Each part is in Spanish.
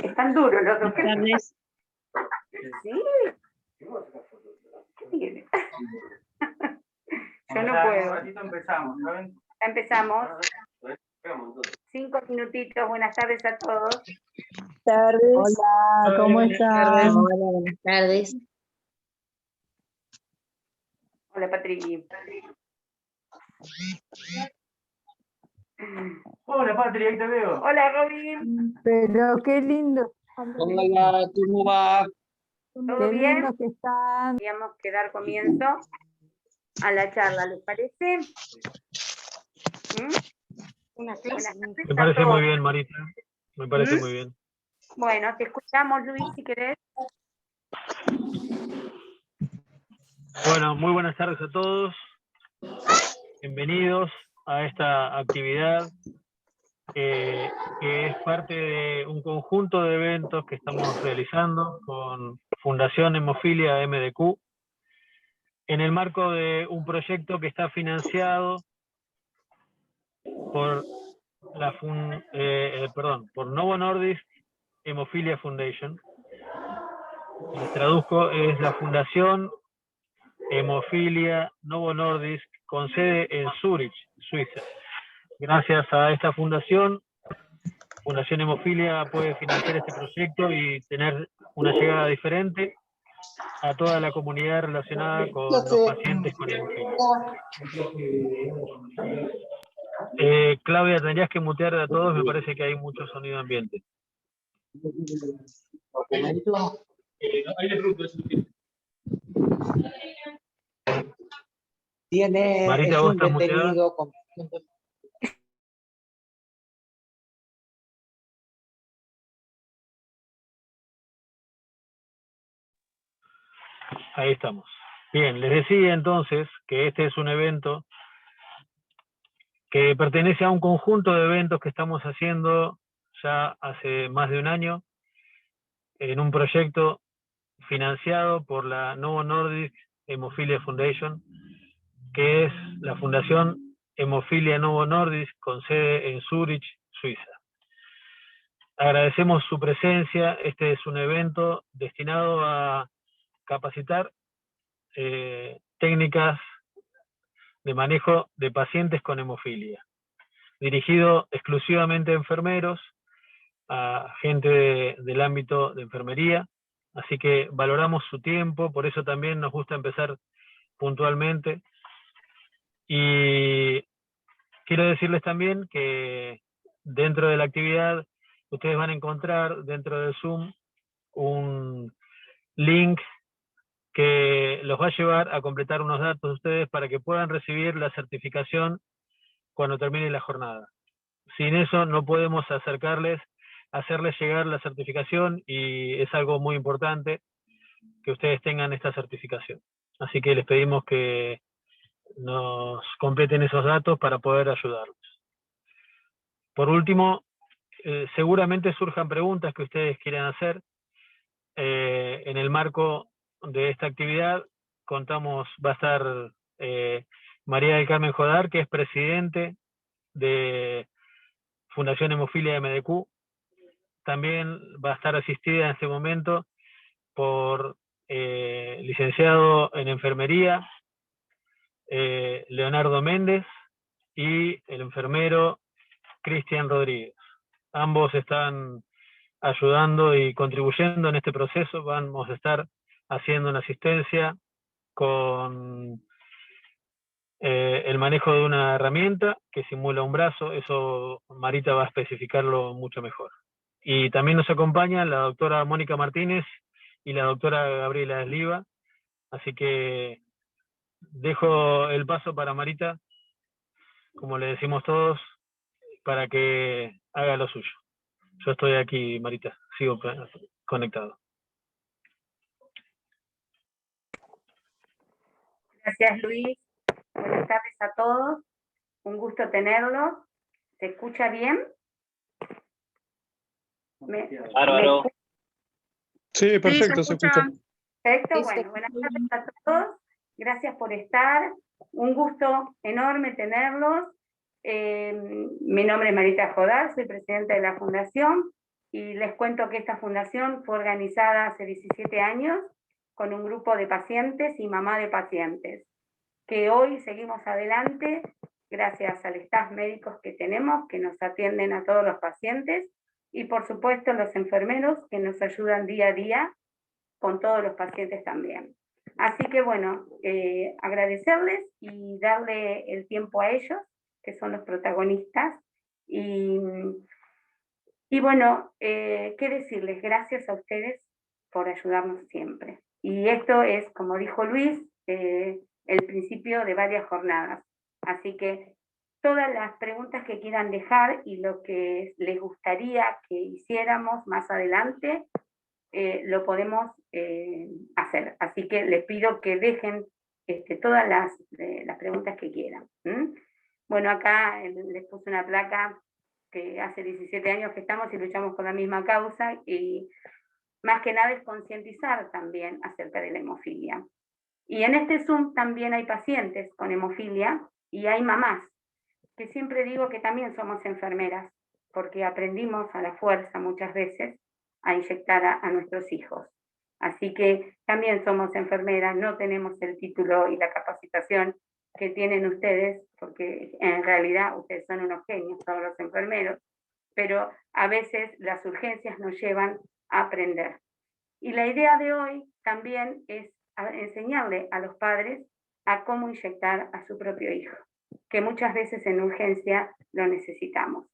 Están duros los dos. Buenas tardes. ¿Sí? ¿Qué tiene? Yo no puedo. Un ratito empezamos, ¿saben? Empezamos. 5 minutitos. Buenas tardes a todos. Buenas tardes. Hola, ¿cómo están? Hola, buenas tardes. Hola, Patri. Hola, Patri, ahí te veo. Hola, Robin. Pero qué lindo. Hola, ¿cómo va? ¿Todo Qué bien? lindo que están. Queríamos que dar comienzo a la charla, ¿les parece? Una clase. Buenas Me tardes a parece todos. muy bien, Marita. Me parece ¿Mm? muy bien. Bueno, te escuchamos, Luis, si querés. Bueno, muy buenas tardes a todos. Bienvenidos a esta actividad que es parte de un conjunto de eventos que estamos realizando con Fundación Hemofilia MDQ en el marco de un proyecto que está financiado por por Novo Nordisk Hemophilia Foundation. Les traduzco, es la Fundación Hemofilia Novo Nordisk con sede en Zúrich, Suiza. Gracias a esta fundación, Fundación Hemofilia puede financiar este proyecto y tener una llegada diferente a toda la comunidad relacionada con los pacientes con hemofilia. Claudia, tendrías que mutear a todos, me parece que hay mucho sonido ambiente. Tiene Marita, es ¿vos un estás muteada? detenido con... Ahí estamos. Bien, les decía entonces que este es un evento que pertenece a un conjunto de eventos que estamos haciendo ya hace más de un año en un proyecto financiado por la Novo Nordisk Hemophilia Foundation, que es la Fundación Hemofilia Novo Nordisk con sede en Zúrich, Suiza. Agradecemos su presencia. Este es un evento destinado a capacitar técnicas de manejo de pacientes con hemofilia, dirigido exclusivamente a enfermeros, a gente del ámbito de enfermería, así que valoramos su tiempo, por eso también nos gusta empezar puntualmente. Y quiero decirles también que dentro de la actividad ustedes van a encontrar dentro del Zoom un link que los va a llevar a completar unos datos ustedes para que puedan recibir la certificación cuando termine la jornada. Sin eso no podemos hacerles llegar la certificación y es algo muy importante que ustedes tengan esta certificación. Así que les pedimos que nos completen esos datos para poder ayudarlos. Por último, seguramente surjan preguntas que ustedes quieran hacer. En el marco de esta actividad va a estar María del Carmen Jodar, que es presidente de Fundación Hemofilia MDQ. También va a estar asistida en este momento por licenciado en enfermería, Leonardo Méndez, y el enfermero Cristian Rodríguez. Ambos están ayudando y contribuyendo en este proceso. Vamos a estar haciendo una asistencia con el manejo de una herramienta que simula un brazo. Eso Marita va a especificarlo mucho mejor. Y también nos acompaña la doctora Mónica Martínez y la doctora Gabriela Esliva. Así que dejo el paso para Marita, como le decimos todos, para que haga lo suyo. Yo estoy aquí, Marita, sigo conectado. Gracias, Luis. Buenas tardes a todos. Un gusto tenerlos. ¿Se escucha bien? Bárbaro. Sí, perfecto, se escucha. Perfecto, bueno, buenas tardes a todos. Gracias por estar. Un gusto enorme tenerlos. Mi nombre es Marita Jodar, soy presidenta de la Fundación. Y les cuento que esta fundación fue organizada hace 17 años con un grupo de pacientes y mamá de pacientes, que hoy seguimos adelante gracias al staff médicos que tenemos, que nos atienden a todos los pacientes, y por supuesto los enfermeros que nos ayudan día a día con todos los pacientes también. Así que bueno, agradecerles y darle el tiempo a ellos, que son los protagonistas, y bueno, qué decirles, gracias a ustedes por ayudarnos siempre. Y esto es, como dijo Luis, el principio de varias jornadas. Así que todas las preguntas que quieran dejar y lo que les gustaría que hiciéramos más adelante, lo podemos hacer. Así que les pido que dejen todas las preguntas que quieran. Bueno, acá les puse una placa que hace 17 años que estamos y luchamos por la misma causa, y más que nada es concientizar también acerca de la hemofilia. Y en este Zoom también hay pacientes con hemofilia y hay mamás, que siempre digo que también somos enfermeras, porque aprendimos a la fuerza muchas veces a inyectar a nuestros hijos. Así que también somos enfermeras, no tenemos el título y la capacitación que tienen ustedes, porque en realidad ustedes son unos genios, todos los enfermeros, pero a veces las urgencias nos llevan a aprender. Y la idea de hoy también es enseñarle a los padres a cómo inyectar a su propio hijo, que muchas veces en urgencia lo necesitamos.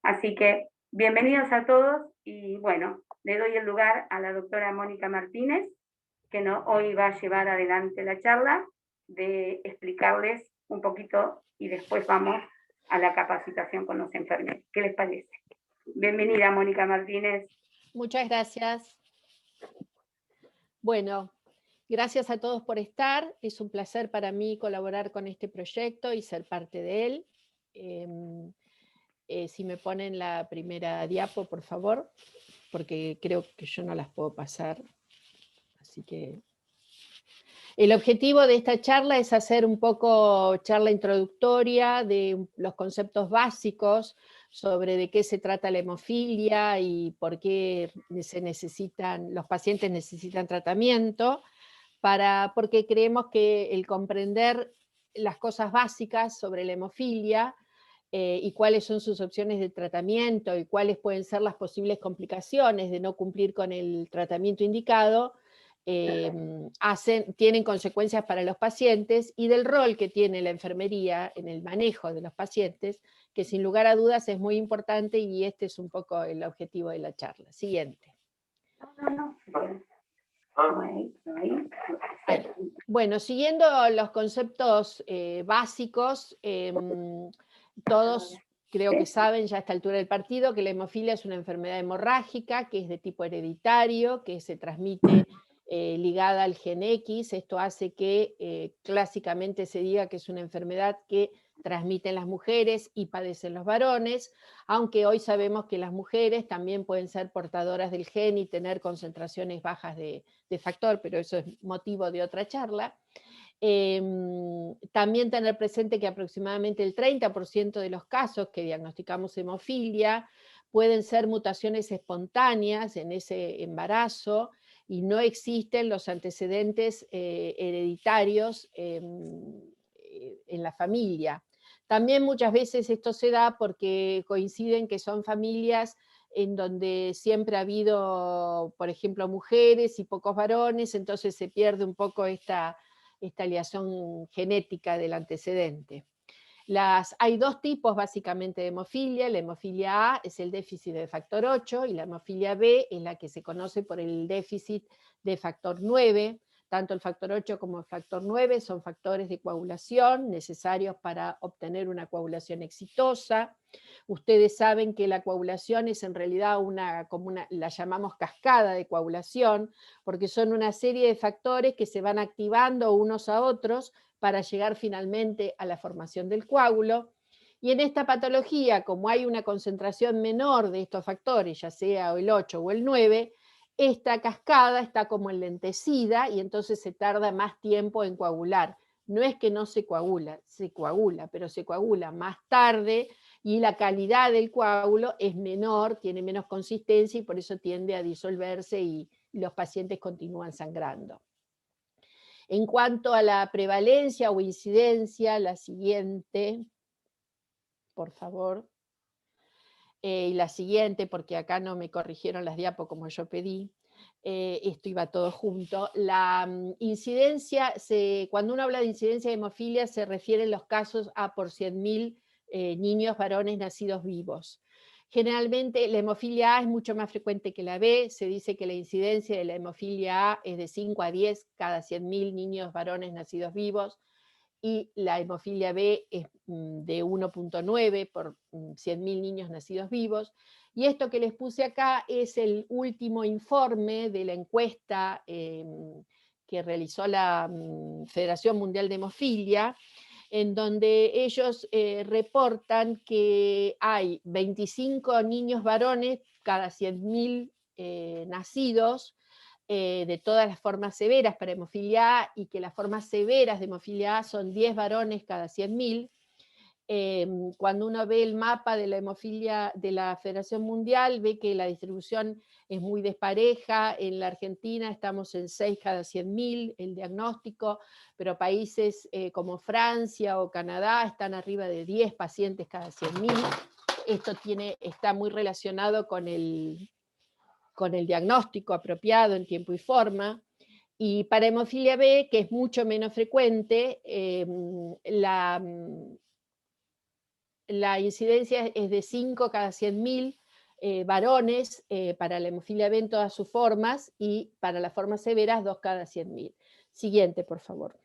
Así que bienvenidos a todos, y bueno, le doy el lugar a la doctora Mónica Martínez, que hoy va a llevar adelante la charla, de explicarles un poquito, y después vamos a la capacitación con los enfermeros. ¿Qué les parece? Bienvenida, Mónica Martínez. Muchas gracias. Bueno, gracias a todos por estar. Es un placer para mí colaborar con este proyecto y ser parte de él. Si me ponen la primera diapo, por favor, porque creo que yo no las puedo pasar. Así que el objetivo de esta charla es hacer un poco charla introductoria de los conceptos básicos sobre de qué se trata la hemofilia y por qué los pacientes necesitan tratamiento, porque creemos que el comprender las cosas básicas sobre la hemofilia y cuáles son sus opciones de tratamiento y cuáles pueden ser las posibles complicaciones de no cumplir con el tratamiento indicado, tienen consecuencias para los pacientes, y del rol que tiene la enfermería en el manejo de los pacientes, que sin lugar a dudas es muy importante, y este es un poco el objetivo de la charla. Siguiente. Bueno, siguiendo los conceptos básicos, todos creo que saben ya a esta altura del partido que la hemofilia es una enfermedad hemorrágica que es de tipo hereditario, que se transmite ligada al gen X. Esto hace que clásicamente se diga que es una enfermedad que transmiten las mujeres y padecen los varones, aunque hoy sabemos que las mujeres también pueden ser portadoras del gen y tener concentraciones bajas de factor, pero eso es motivo de otra charla. También tener presente que aproximadamente el 30% de los casos que diagnosticamos hemofilia pueden ser mutaciones espontáneas en ese embarazo, y no existen los antecedentes hereditarios en la familia. También muchas veces esto se da porque coinciden que son familias en donde siempre ha habido, por ejemplo, mujeres y pocos varones, entonces se pierde un poco esta liación genética del antecedente. Hay dos tipos básicamente de hemofilia. La hemofilia A es el déficit de factor 8 y la hemofilia B es la que se conoce por el déficit de factor 9. Tanto el factor 8 como el factor 9 son factores de coagulación necesarios para obtener una coagulación exitosa. Ustedes saben que la coagulación es en realidad la llamamos cascada de coagulación, porque son una serie de factores que se van activando unos a otros para llegar finalmente a la formación del coágulo. Y en esta patología, como hay una concentración menor de estos factores, ya sea el 8 o el 9, esta cascada está como enlentecida y entonces se tarda más tiempo en coagular. No es que no se coagula, pero se coagula más tarde y la calidad del coágulo es menor, tiene menos consistencia y por eso tiende a disolverse y los pacientes continúan sangrando. En cuanto a la prevalencia o incidencia, la siguiente, por favor, y la siguiente, porque acá no me corrigieron las diapos como yo pedí, esto iba todo junto. La incidencia, cuando uno habla de incidencia de hemofilia, se refieren los casos a por 100.000 niños varones nacidos vivos. Generalmente la hemofilia A es mucho más frecuente que la B, se dice que la incidencia de la hemofilia A es de 5 a 10 cada 100.000 niños varones nacidos vivos, y la hemofilia B es de 1.9 por 100.000 niños nacidos vivos. Y esto que les puse acá es el último informe de la encuesta que realizó la Federación Mundial de Hemofilia, en donde ellos reportan que hay 25 niños varones cada 100.000 nacidos, de todas las formas severas para hemofilia A, y que las formas severas de hemofilia A son 10 varones cada 100.000. Cuando uno ve el mapa de la hemofilia de la Federación Mundial, ve que la distribución es muy despareja. En la Argentina estamos en 6 cada 100.000 el diagnóstico, pero países como Francia o Canadá están arriba de 10 pacientes cada 100.000. Esto está muy relacionado con el diagnóstico apropiado en tiempo y forma. Y para hemofilia B, que es mucho menos frecuente, la incidencia es de 5 cada 100.000 varones para la hemofilia B en todas sus formas, y para las formas severas 2 cada 100.000. Siguiente, por favor.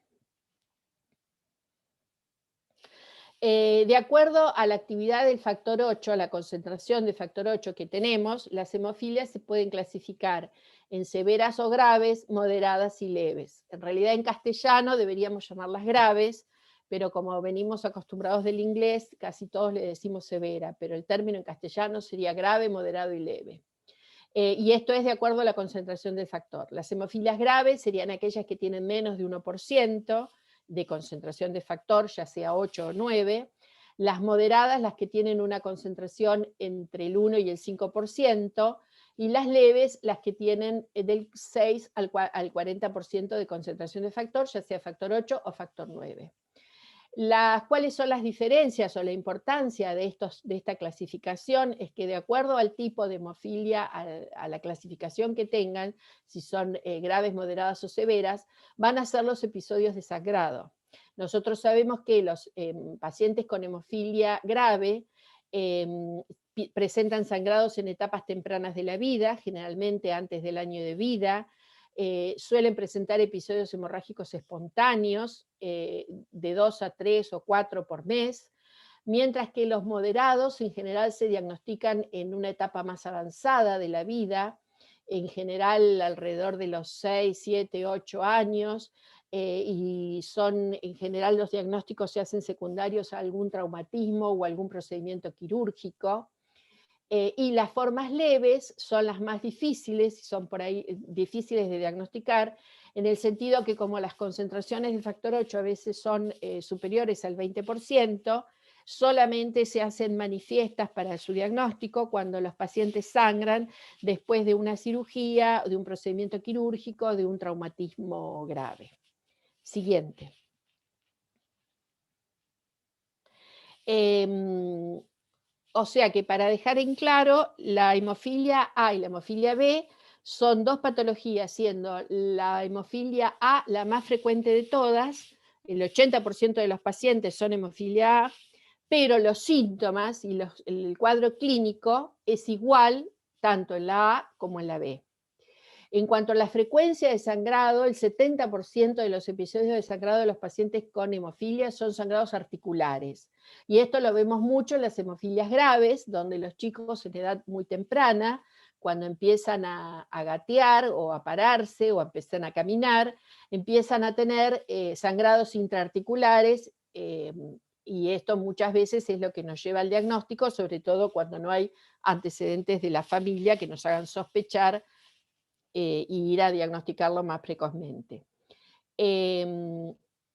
De acuerdo a la actividad del factor 8, a la concentración de factor 8 que tenemos, las hemofilias se pueden clasificar en severas o graves, moderadas y leves. En realidad en castellano deberíamos llamarlas graves, pero como venimos acostumbrados del inglés, casi todos le decimos severa, pero el término en castellano sería grave, moderado y leve. Y esto es de acuerdo a la concentración del factor. Las hemofilias graves serían aquellas que tienen menos de 1% de concentración de factor, ya sea 8 o 9. Las moderadas, las que tienen una concentración entre el 1 y el 5%, y las leves, las que tienen del 6 al 40% de concentración de factor, ya sea factor 8 o factor 9. ¿Cuáles son las diferencias o la importancia de esta clasificación? Es que de acuerdo al tipo de hemofilia, a la clasificación que tengan, si son graves, moderadas o severas, van a ser los episodios de sangrado. Nosotros sabemos que los pacientes con hemofilia grave presentan sangrados en etapas tempranas de la vida, generalmente antes del año de vida. Suelen presentar episodios hemorrágicos espontáneos de 2 a 3 o 4 por mes, mientras que los moderados en general se diagnostican en una etapa más avanzada de la vida, en general alrededor de los 6, 7, 8 años, y en general los diagnósticos se hacen secundarios a algún traumatismo o algún procedimiento quirúrgico. Y las formas leves son las más difíciles, y son por ahí difíciles de diagnosticar, en el sentido que como las concentraciones del factor 8 a veces son superiores al 20%, solamente se hacen manifiestas para su diagnóstico cuando los pacientes sangran después de una cirugía, de un procedimiento quirúrgico, de un traumatismo grave. Siguiente. O sea que para dejar en claro, la hemofilia A y la hemofilia B son dos patologías, siendo la hemofilia A la más frecuente de todas, el 80% de los pacientes son hemofilia A, pero los síntomas y el cuadro clínico es igual tanto en la A como en la B. En cuanto a la frecuencia de sangrado, el 70% de los episodios de sangrado de los pacientes con hemofilia son sangrados articulares. Y esto lo vemos mucho en las hemofilias graves, donde los chicos en edad muy temprana, cuando empiezan a gatear o a pararse o empiezan a caminar, empiezan a tener sangrados intraarticulares, y esto muchas veces es lo que nos lleva al diagnóstico, sobre todo cuando no hay antecedentes de la familia que nos hagan sospechar y ir a diagnosticarlo más precozmente.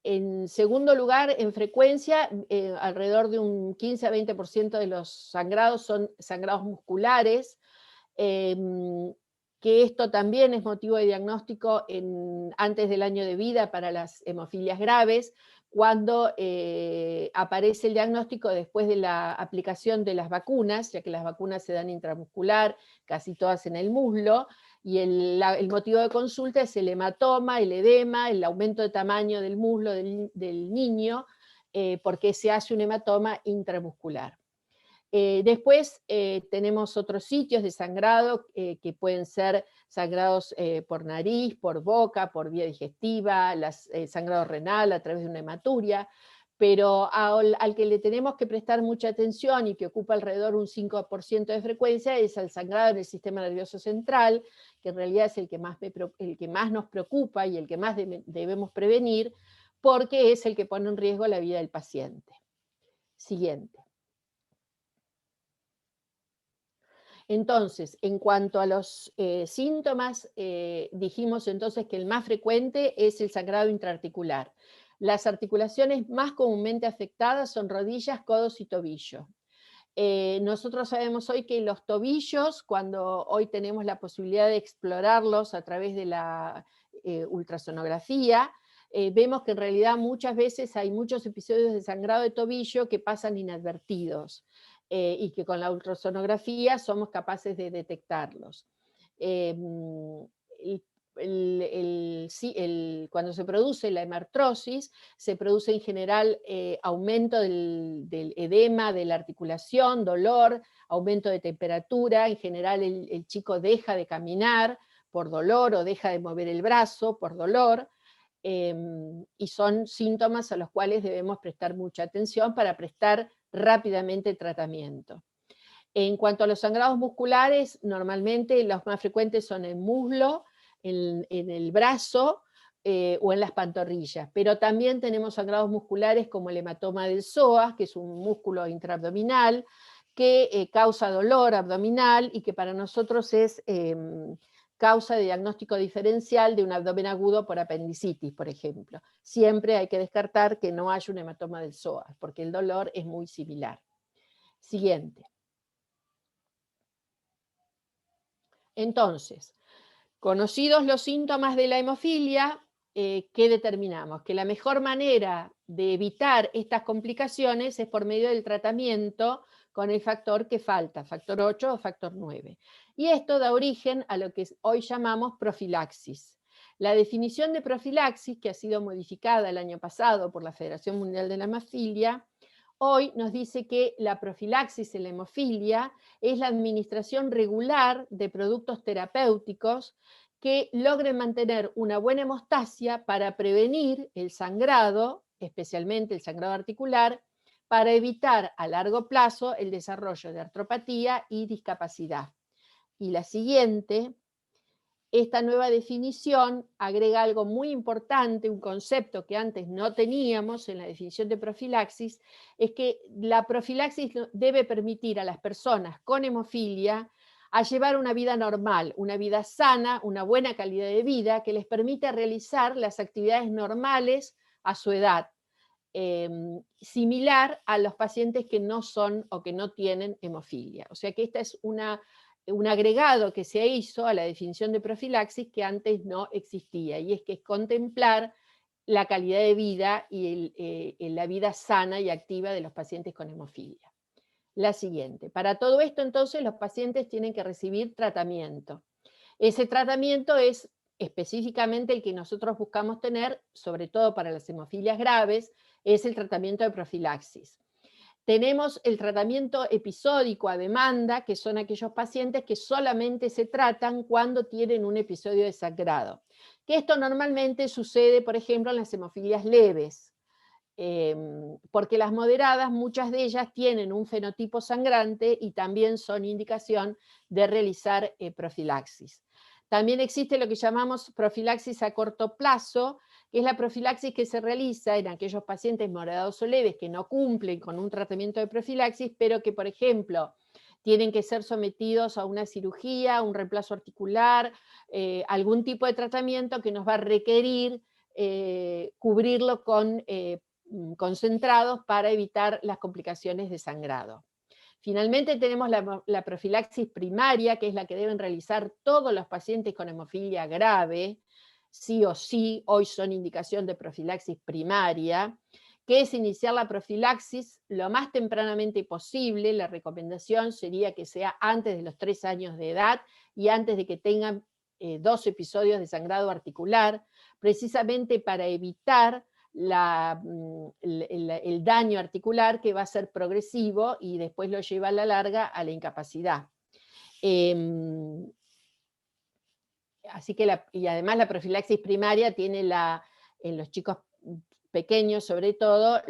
En segundo lugar, en frecuencia, alrededor de un 15 a 20% de los sangrados son sangrados musculares, que esto también es motivo de diagnóstico antes del año de vida para las hemofilias graves, cuando aparece el diagnóstico después de la aplicación de las vacunas, ya que las vacunas se dan intramuscular, casi todas en el muslo, y el motivo de consulta es el hematoma, el edema, el aumento de tamaño del muslo del niño, porque se hace un hematoma intramuscular. Después tenemos otros sitios de sangrado que pueden ser sangrados por nariz, por boca, por vía digestiva, sangrado renal a través de una hematuria, pero al que le tenemos que prestar mucha atención y que ocupa alrededor un 5% de frecuencia es al sangrado en el sistema nervioso central, que en realidad es el que más nos preocupa y el que más debemos prevenir, porque es el que pone en riesgo la vida del paciente. Siguiente. Entonces, en cuanto a los síntomas, dijimos entonces que el más frecuente es el sangrado intraarticular. Las articulaciones más comúnmente afectadas son rodillas, codos y tobillo. Nosotros sabemos hoy que los tobillos, cuando hoy tenemos la posibilidad de explorarlos a través de la ultrasonografía, vemos que en realidad muchas veces hay muchos episodios de sangrado de tobillo que pasan inadvertidos. Y que con la ultrasonografía somos capaces de detectarlos. Cuando se produce la hemartrosis, se produce en general aumento del edema de la articulación, dolor, aumento de temperatura, en general el chico deja de caminar por dolor o deja de mover el brazo por dolor, y son síntomas a los cuales debemos prestar mucha atención para prestar rápidamente el tratamiento. En cuanto a los sangrados musculares, normalmente los más frecuentes son en muslo, en el brazo o en las pantorrillas, pero también tenemos sangrados musculares como el hematoma del psoas, que es un músculo intraabdominal que causa dolor abdominal y que para nosotros es causa de diagnóstico diferencial de un abdomen agudo por apendicitis, por ejemplo. Siempre hay que descartar que no haya un hematoma del psoas, porque el dolor es muy similar. Siguiente. Entonces, conocidos los síntomas de la hemofilia, ¿qué determinamos? Que la mejor manera de evitar estas complicaciones es por medio del tratamiento con el factor que falta, factor 8 o factor 9. Y esto da origen a lo que hoy llamamos profilaxis. La definición de profilaxis, que ha sido modificada el año pasado por la Federación Mundial de la Hemofilia, hoy nos dice que la profilaxis en la hemofilia es la administración regular de productos terapéuticos que logren mantener una buena hemostasia para prevenir el sangrado, especialmente el sangrado articular, para evitar a largo plazo el desarrollo de artropatía y discapacidad. Y la siguiente, esta nueva definición agrega algo muy importante, un concepto que antes no teníamos en la definición de profilaxis, es que la profilaxis debe permitir a las personas con hemofilia a llevar una vida normal, una vida sana, una buena calidad de vida que les permita realizar las actividades normales a su edad, similar a los pacientes que no son o que no tienen hemofilia. O sea que esta es un agregado que se hizo a la definición de profilaxis que antes no existía, y es que es contemplar la calidad de vida y la vida sana y activa de los pacientes con hemofilia. La siguiente. Para todo esto, entonces, los pacientes tienen que recibir tratamiento. Ese tratamiento es específicamente el que nosotros buscamos tener, sobre todo para las hemofilias graves, es el tratamiento de profilaxis. Tenemos el tratamiento episódico a demanda, que son aquellos pacientes que solamente se tratan cuando tienen un episodio de sangrado. Que esto normalmente sucede, por ejemplo, en las hemofilias leves, porque las moderadas, muchas de ellas tienen un fenotipo sangrante y también son indicación de realizar profilaxis. También existe lo que llamamos profilaxis a corto plazo, que es la profilaxis que se realiza en aquellos pacientes moderados o leves que no cumplen con un tratamiento de profilaxis, pero que, por ejemplo, tienen que ser sometidos a una cirugía, un reemplazo articular, algún tipo de tratamiento que nos va a requerir cubrirlo con concentrados para evitar las complicaciones de sangrado. Finalmente tenemos la profilaxis primaria, que es la que deben realizar todos los pacientes con hemofilia grave, sí o sí, hoy son indicación de profilaxis primaria, que es iniciar la profilaxis lo más tempranamente posible. La recomendación sería que sea antes de los 3 años de edad y antes de que tengan 2 episodios de sangrado articular, precisamente para evitar el daño articular, que va a ser progresivo y después lo lleva a la larga a la incapacidad. Así que y además la profilaxis primaria tiene en los chicos pequeños sobre todo,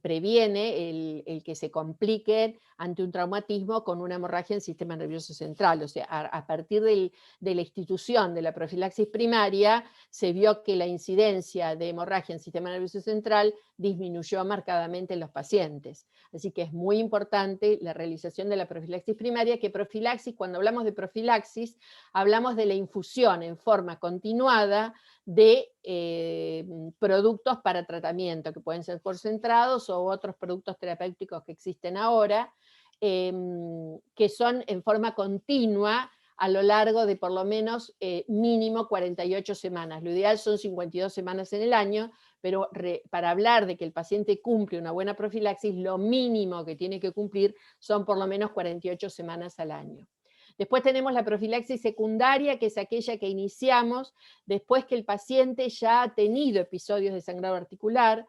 previene el que se compliquen ante un traumatismo con una hemorragia en el sistema nervioso central. O sea, a partir de la institución de la profilaxis primaria, se vio que la incidencia de hemorragia en el sistema nervioso central disminuyó marcadamente en los pacientes. Así que es muy importante la realización de la profilaxis primaria, que profilaxis, cuando hablamos de profilaxis, hablamos de la infusión en forma continuada de productos para tratamiento, que pueden ser concentrados o otros productos terapéuticos que existen ahora, que son en forma continua a lo largo de por lo menos mínimo 48 semanas. Lo ideal son 52 semanas en el año, pero para hablar de que el paciente cumple una buena profilaxis, lo mínimo que tiene que cumplir son por lo menos 48 semanas al año. Después tenemos la profilaxis secundaria, que es aquella que iniciamos después que el paciente ya ha tenido episodios de sangrado articular.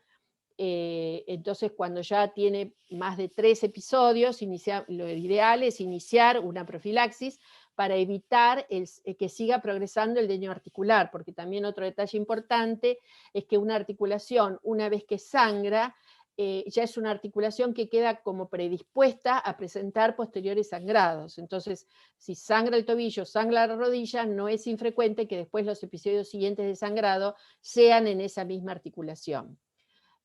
Entonces, cuando ya tiene más de 3 episodios, lo ideal es iniciar una profilaxis para evitar que siga progresando el daño articular, porque también otro detalle importante es que una articulación, una vez que sangra, ya es una articulación que queda como predispuesta a presentar posteriores sangrados. Entonces, si sangra el tobillo, sangra la rodilla, no es infrecuente que después los episodios siguientes de sangrado sean en esa misma articulación.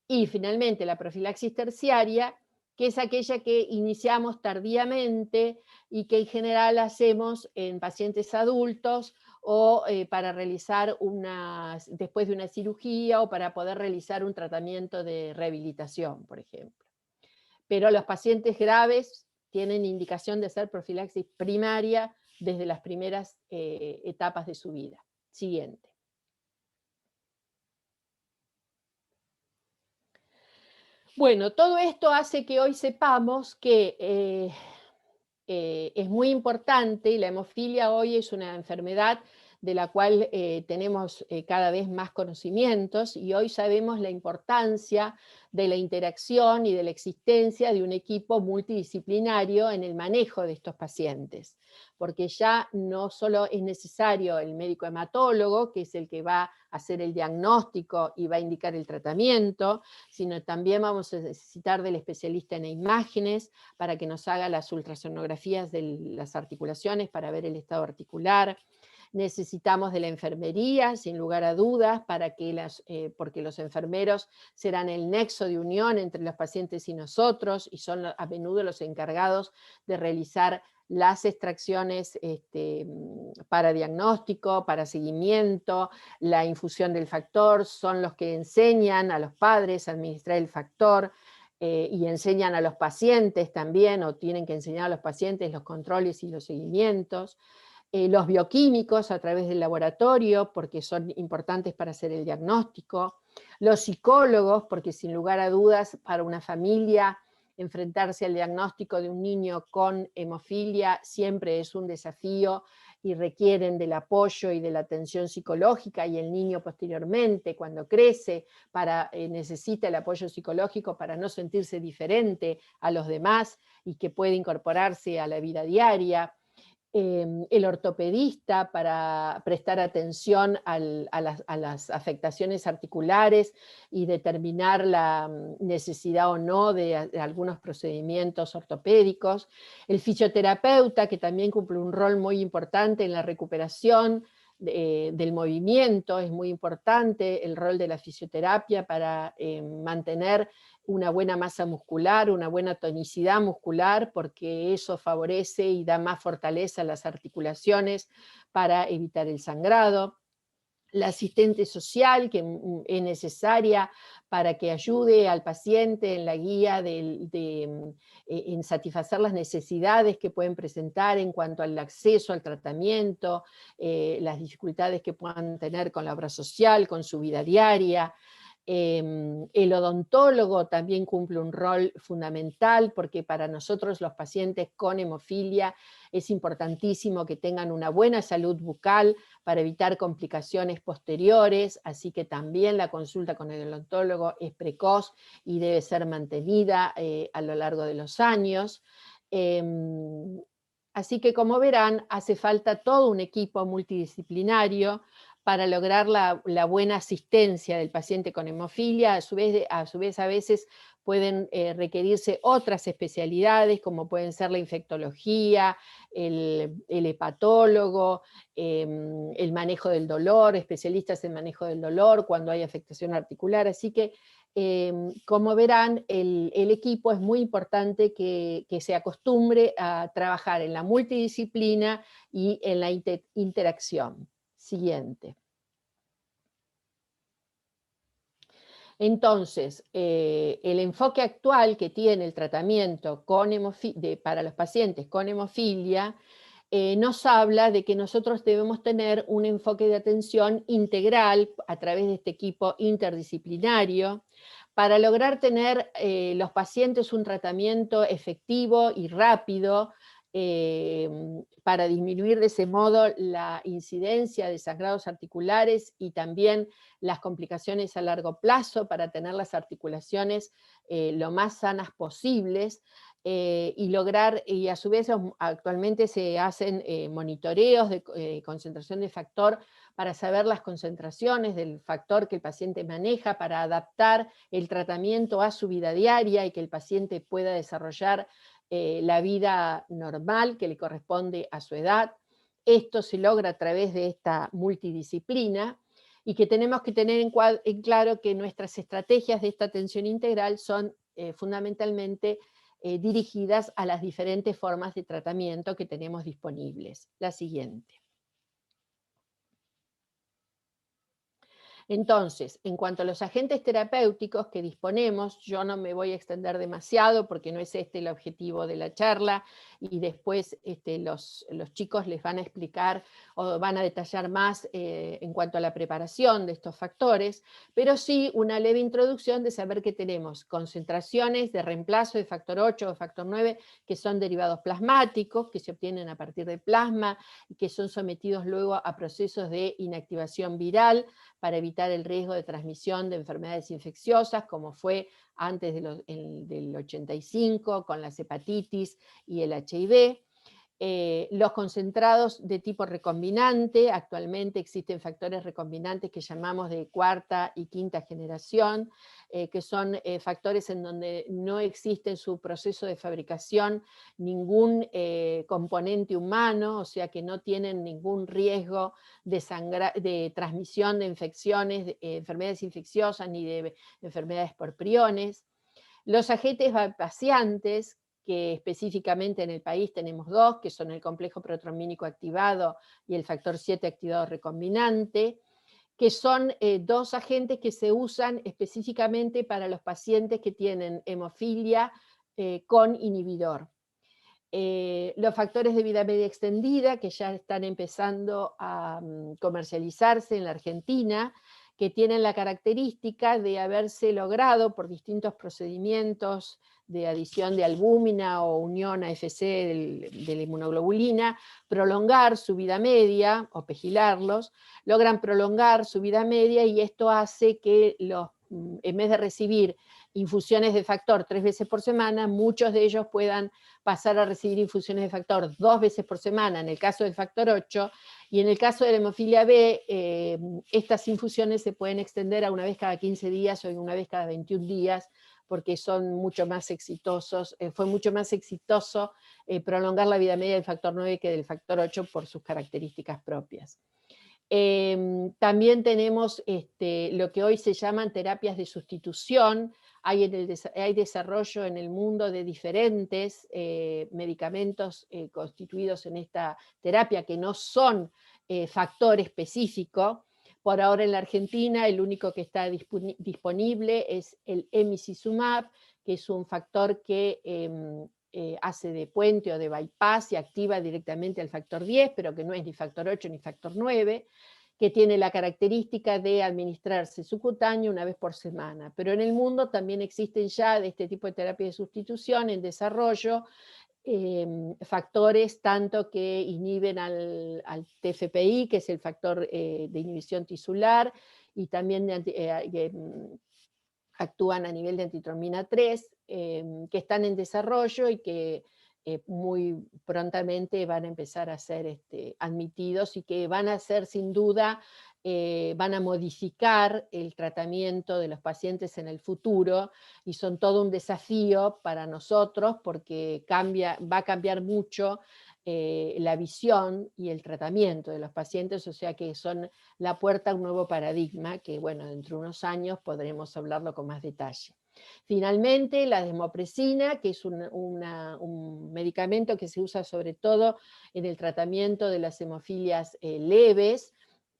Y finalmente la profilaxis terciaria, que es aquella que iniciamos tardíamente y que en general hacemos en pacientes adultos o para realizar después de una cirugía o para poder realizar un tratamiento de rehabilitación, por ejemplo. Pero los pacientes graves tienen indicación de hacer profilaxis primaria desde las primeras etapas de su vida. Siguiente. Bueno, todo esto hace que hoy sepamos que es muy importante. La hemofilia hoy es una enfermedad de la cual tenemos cada vez más conocimientos, y hoy sabemos la importancia de la interacción y de la existencia de un equipo multidisciplinario en el manejo de estos pacientes, porque ya no solo es necesario el médico hematólogo, que es el que va a hacer el diagnóstico y va a indicar el tratamiento, sino también vamos a necesitar del especialista en imágenes para que nos haga las ultrasonografías de las articulaciones para ver el estado articular. Necesitamos de la enfermería, sin lugar a dudas, porque los enfermeros serán el nexo de unión entre los pacientes y nosotros, y son a menudo los encargados de realizar las extracciones para diagnóstico, para seguimiento, la infusión del factor. Son los que enseñan a los padres a administrar el factor, y enseñan a los pacientes también, o tienen que enseñar a los pacientes los controles y los seguimientos. Los bioquímicos a través del laboratorio, porque son importantes para hacer el diagnóstico. Los psicólogos, porque sin lugar a dudas para una familia enfrentarse al diagnóstico de un niño con hemofilia siempre es un desafío, y requieren del apoyo y de la atención psicológica, y el niño posteriormente, cuando crece, necesita el apoyo psicológico para no sentirse diferente a los demás y que puede incorporarse a la vida diaria. El ortopedista para prestar atención a las afectaciones articulares y determinar la necesidad o no de algunos procedimientos ortopédicos. El fisioterapeuta, que también cumple un rol muy importante en la recuperación del movimiento. Es muy importante el rol de la fisioterapia para mantener una buena masa muscular, una buena tonicidad muscular, porque eso favorece y da más fortaleza a las articulaciones para evitar el sangrado. la asistente social, que es necesaria para que ayude al paciente en la guía en satisfacer las necesidades que pueden presentar en cuanto al acceso al tratamiento, las dificultades que puedan tener con la obra social, con su vida diaria. El odontólogo también cumple un rol fundamental, porque para nosotros los pacientes con hemofilia es importantísimo que tengan una buena salud bucal para evitar complicaciones posteriores, así que también la consulta con el odontólogo es precoz y debe ser mantenida a lo largo de los años. Así que, como verán, hace falta todo un equipo multidisciplinario para lograr la buena asistencia del paciente con hemofilia. A su vez a veces pueden requerirse otras especialidades, como pueden ser la infectología, el hepatólogo, el manejo del dolor, especialistas en manejo del dolor cuando hay afectación articular. Así que, como verán, el equipo es muy importante que se acostumbre a trabajar en la multidisciplina y en la interacción. Siguiente. Entonces, el enfoque actual que tiene el tratamiento para los pacientes con hemofilia nos habla de que nosotros debemos tener un enfoque de atención integral a través de este equipo interdisciplinario para lograr tener los pacientes un tratamiento efectivo y rápido, para disminuir de ese modo la incidencia de sangrados articulares y también las complicaciones a largo plazo, para tener las articulaciones lo más sanas posibles, y a su vez actualmente se hacen monitoreos de concentración de factor para saber las concentraciones del factor que el paciente maneja, para adaptar el tratamiento a su vida diaria y que el paciente pueda desarrollar la vida normal que le corresponde a su edad. Esto se logra a través de esta multidisciplina, y que tenemos que tener en claro que nuestras estrategias de esta atención integral son fundamentalmente dirigidas a las diferentes formas de tratamiento que tenemos disponibles. La siguiente. Entonces, en cuanto a los agentes terapéuticos que disponemos, yo no me voy a extender demasiado porque no es este el objetivo de la charla, y después los chicos les van a explicar o van a detallar más en cuanto a la preparación de estos factores, pero sí una leve introducción de saber que tenemos concentraciones de reemplazo de factor 8 o factor 9 que son derivados plasmáticos, que se obtienen a partir del plasma y que son sometidos luego a procesos de inactivación viral para evitar el riesgo de transmisión de enfermedades infecciosas, como fue antes del 85 con las hepatitis y el HIV. Los concentrados de tipo recombinante, actualmente existen factores recombinantes que llamamos de cuarta y quinta generación, que son factores en donde no existe en su proceso de fabricación ningún componente humano, o sea que no tienen ningún riesgo de transmisión de infecciones, de enfermedades infecciosas ni de enfermedades por priones. Los agentes vapaciantes, que específicamente en el país tenemos dos, que son el complejo protrombínico activado y el factor 7 activado recombinante, que son dos agentes que se usan específicamente para los pacientes que tienen hemofilia con inhibidor. Los factores de vida media extendida, que ya están empezando a comercializarse en la Argentina, que tienen la característica de haberse logrado por distintos procedimientos de adición de albúmina o unión AFC de la inmunoglobulina, prolongar su vida media o pegilarlos, logran prolongar su vida media, y esto hace que en vez de recibir infusiones de factor 3 veces por semana, muchos de ellos puedan pasar a recibir infusiones de factor 2 veces por semana en el caso del factor 8, y en el caso de la hemofilia B, estas infusiones se pueden extender a una vez cada 15 días o una vez cada 21 días, porque son mucho más exitosos. Fue mucho más exitoso prolongar la vida media del factor 9 que del factor 8 por sus características propias. También tenemos lo que hoy se llaman terapias de sustitución. Hay desarrollo en el mundo de diferentes medicamentos constituidos en esta terapia que no son factor específico, Por ahora en la Argentina el único que está disponible es el emicizumab, que es un factor que hace de puente o de bypass y activa directamente al factor 10, pero que no es ni factor 8 ni factor 9, que tiene la característica de administrarse subcutáneo una vez por semana. Pero en el mundo también existen ya de este tipo de terapia de sustitución en desarrollo, factores tanto que inhiben al TFPI, que es el factor de inhibición tisular, y también actúan a nivel de antitrombina 3, que están en desarrollo y que muy prontamente van a empezar a ser admitidos y que van a ser sin duda, van a modificar el tratamiento de los pacientes en el futuro, y son todo un desafío para nosotros porque va a cambiar mucho la visión y el tratamiento de los pacientes, o sea que son la puerta a un nuevo paradigma que, bueno, dentro de unos años podremos hablarlo con más detalle. Finalmente, la desmopresina, que es un medicamento que se usa sobre todo en el tratamiento de las hemofilias leves,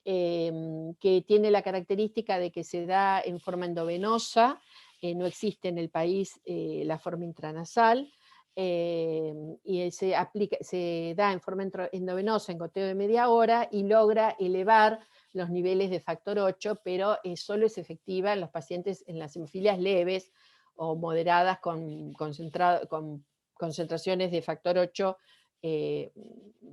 que tiene la característica de que se da en forma endovenosa, no existe en el país la forma intranasal, y se da en forma endovenosa en goteo de media hora y logra elevar los niveles de factor 8, pero solo es efectiva en los pacientes en las hemofilias leves o moderadas con concentraciones de factor 8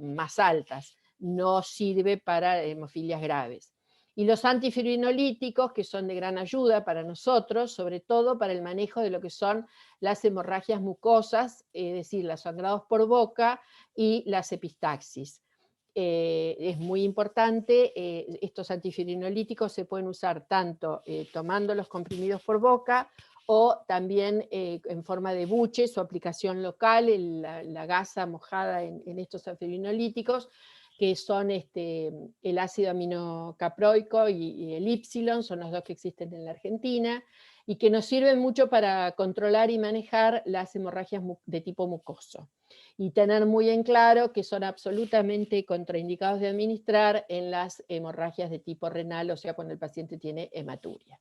más altas. No sirve para hemofilias graves. Y los antifibrinolíticos, que son de gran ayuda para nosotros, sobre todo para el manejo de lo que son las hemorragias mucosas, es decir, los sangrados por boca y las epistaxis. Es muy importante, estos antifibrinolíticos se pueden usar tanto tomando los comprimidos por boca o también en forma de buches o aplicación local, la gasa mojada en estos antifibrinolíticos, que son el ácido aminocaproico y el Ypsilon, son los dos que existen en la Argentina, y que nos sirven mucho para controlar y manejar las hemorragias de tipo mucoso. Y tener muy en claro que son absolutamente contraindicados de administrar en las hemorragias de tipo renal, o sea, cuando el paciente tiene hematuria.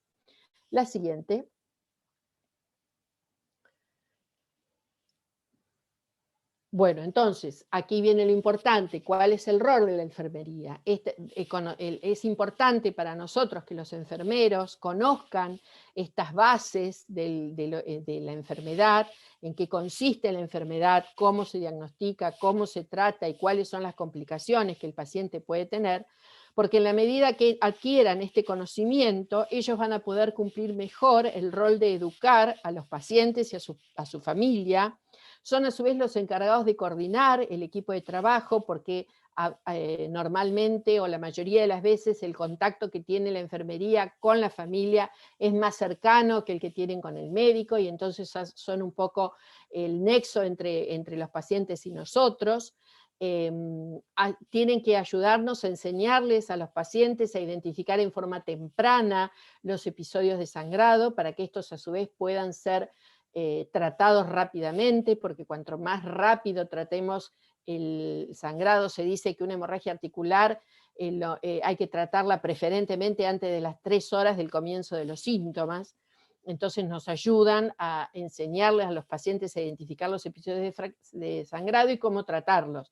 La siguiente. Bueno, entonces, aquí viene lo importante, ¿cuál es el rol de la enfermería? Es importante para nosotros que los enfermeros conozcan estas bases de la enfermedad, en qué consiste la enfermedad, cómo se diagnostica, cómo se trata y cuáles son las complicaciones que el paciente puede tener, porque en la medida que adquieran este conocimiento, ellos van a poder cumplir mejor el rol de educar a los pacientes y a su familia. Son a su vez los encargados de coordinar el equipo de trabajo, porque normalmente o la mayoría de las veces el contacto que tiene la enfermería con la familia es más cercano que el que tienen con el médico, y entonces son un poco el nexo entre los pacientes y nosotros. Tienen que ayudarnos a enseñarles a los pacientes a identificar en forma temprana los episodios de sangrado, para que estos a su vez puedan ser tratados rápidamente, porque cuanto más rápido tratemos el sangrado, se dice que una hemorragia articular hay que tratarla preferentemente antes de las 3 horas del comienzo de los síntomas. Entonces nos ayudan a enseñarles a los pacientes a identificar los episodios de sangrado y cómo tratarlos.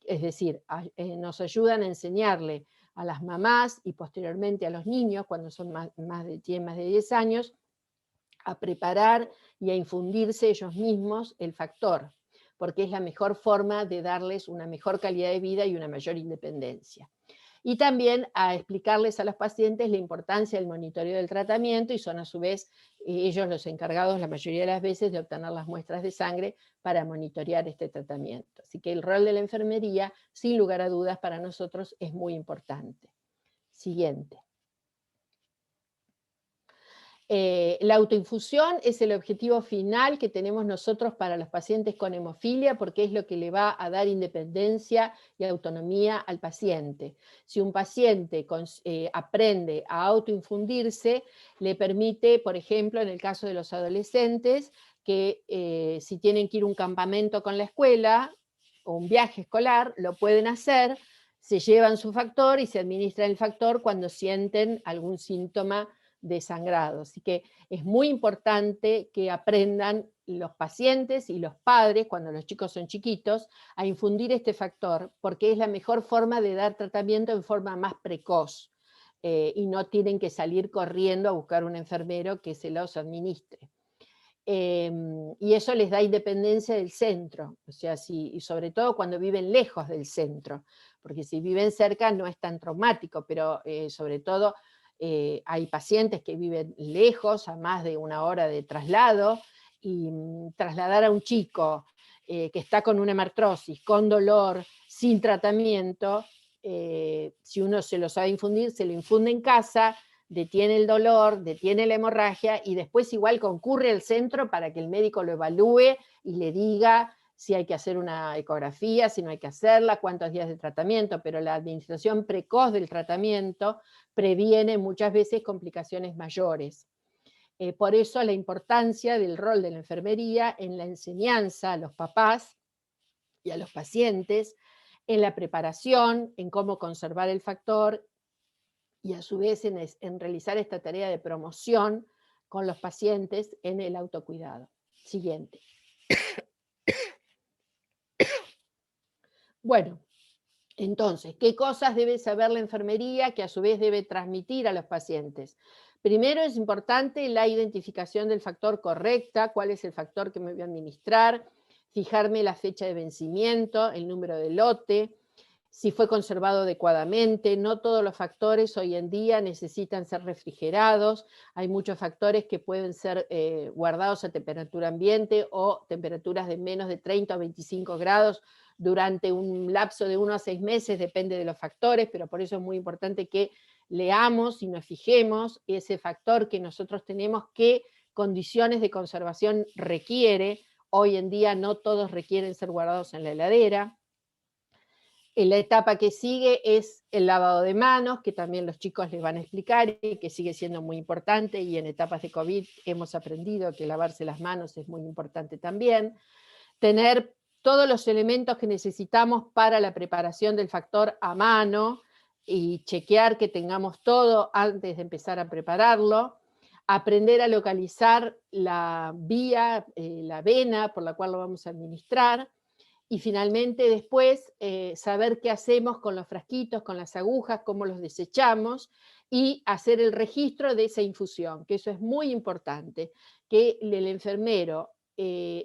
Es decir, nos ayudan a enseñarle a las mamás y posteriormente a los niños, cuando son tienen más de 10 años, a preparar y a infundirse ellos mismos el factor, porque es la mejor forma de darles una mejor calidad de vida y una mayor independencia. Y también a explicarles a los pacientes la importancia del monitoreo del tratamiento, y son a su vez ellos los encargados la mayoría de las veces de obtener las muestras de sangre para monitorear este tratamiento. Así que el rol de la enfermería, sin lugar a dudas, para nosotros es muy importante. Siguiente. La autoinfusión es el objetivo final que tenemos nosotros para los pacientes con hemofilia, porque es lo que le va a dar independencia y autonomía al paciente. Si un paciente aprende a autoinfundirse, le permite, por ejemplo, en el caso de los adolescentes, que si tienen que ir a un campamento con la escuela o un viaje escolar, lo pueden hacer se llevan su factor y se administra el factor cuando sienten algún síntoma de sangrado. Así que es muy importante que aprendan los pacientes y los padres, cuando los chicos son chiquitos, a infundir este factor, porque es la mejor forma de dar tratamiento en forma más precoz, y no tienen que salir corriendo a buscar un enfermero que se los administre. Y eso les da independencia del centro, o sea, y sobre todo cuando viven lejos del centro, porque si viven cerca no es tan traumático, pero sobre todo hay pacientes que viven lejos, a más de 1 hora de traslado, y trasladar a un chico que está con una hemartrosis, con dolor, sin tratamiento, si uno se lo sabe infundir, se lo infunde en casa, detiene el dolor, detiene la hemorragia y después igual concurre al centro para que el médico lo evalúe y le diga si hay que hacer una ecografía, si no hay que hacerla, cuántos días de tratamiento, pero la administración precoz del tratamiento previene muchas veces complicaciones mayores. Por eso la importancia del rol de la enfermería en la enseñanza a los papás y a los pacientes, en la preparación, en cómo conservar el factor, y a su vez en realizar esta tarea de promoción con los pacientes en el autocuidado. Siguiente. Bueno, entonces, ¿qué cosas debe saber la enfermería que a su vez debe transmitir a los pacientes? Primero es importante la identificación del factor correcta, cuál es el factor que me voy a administrar, fijarme la fecha de vencimiento, el número de lote, si fue conservado adecuadamente. No todos los factores hoy en día necesitan ser refrigerados, hay muchos factores que pueden ser guardados a temperatura ambiente o temperaturas de menos de 30 o 25 grados durante un lapso de 1 a 6 meses, depende de los factores, pero por eso es muy importante que leamos y nos fijemos ese factor que nosotros tenemos, qué condiciones de conservación requiere. Hoy en día no todos requieren ser guardados en la heladera. La etapa que sigue es el lavado de manos, que también los chicos les van a explicar y que sigue siendo muy importante, y en etapas de COVID hemos aprendido que lavarse las manos es muy importante también. Tener todos los elementos que necesitamos para la preparación del factor a mano y chequear que tengamos todo antes de empezar a prepararlo. Aprender a localizar la vía, la vena por la cual lo vamos a administrar. Y finalmente después saber qué hacemos con los frasquitos, con las agujas, cómo los desechamos y hacer el registro de esa infusión, que eso es muy importante, que el enfermero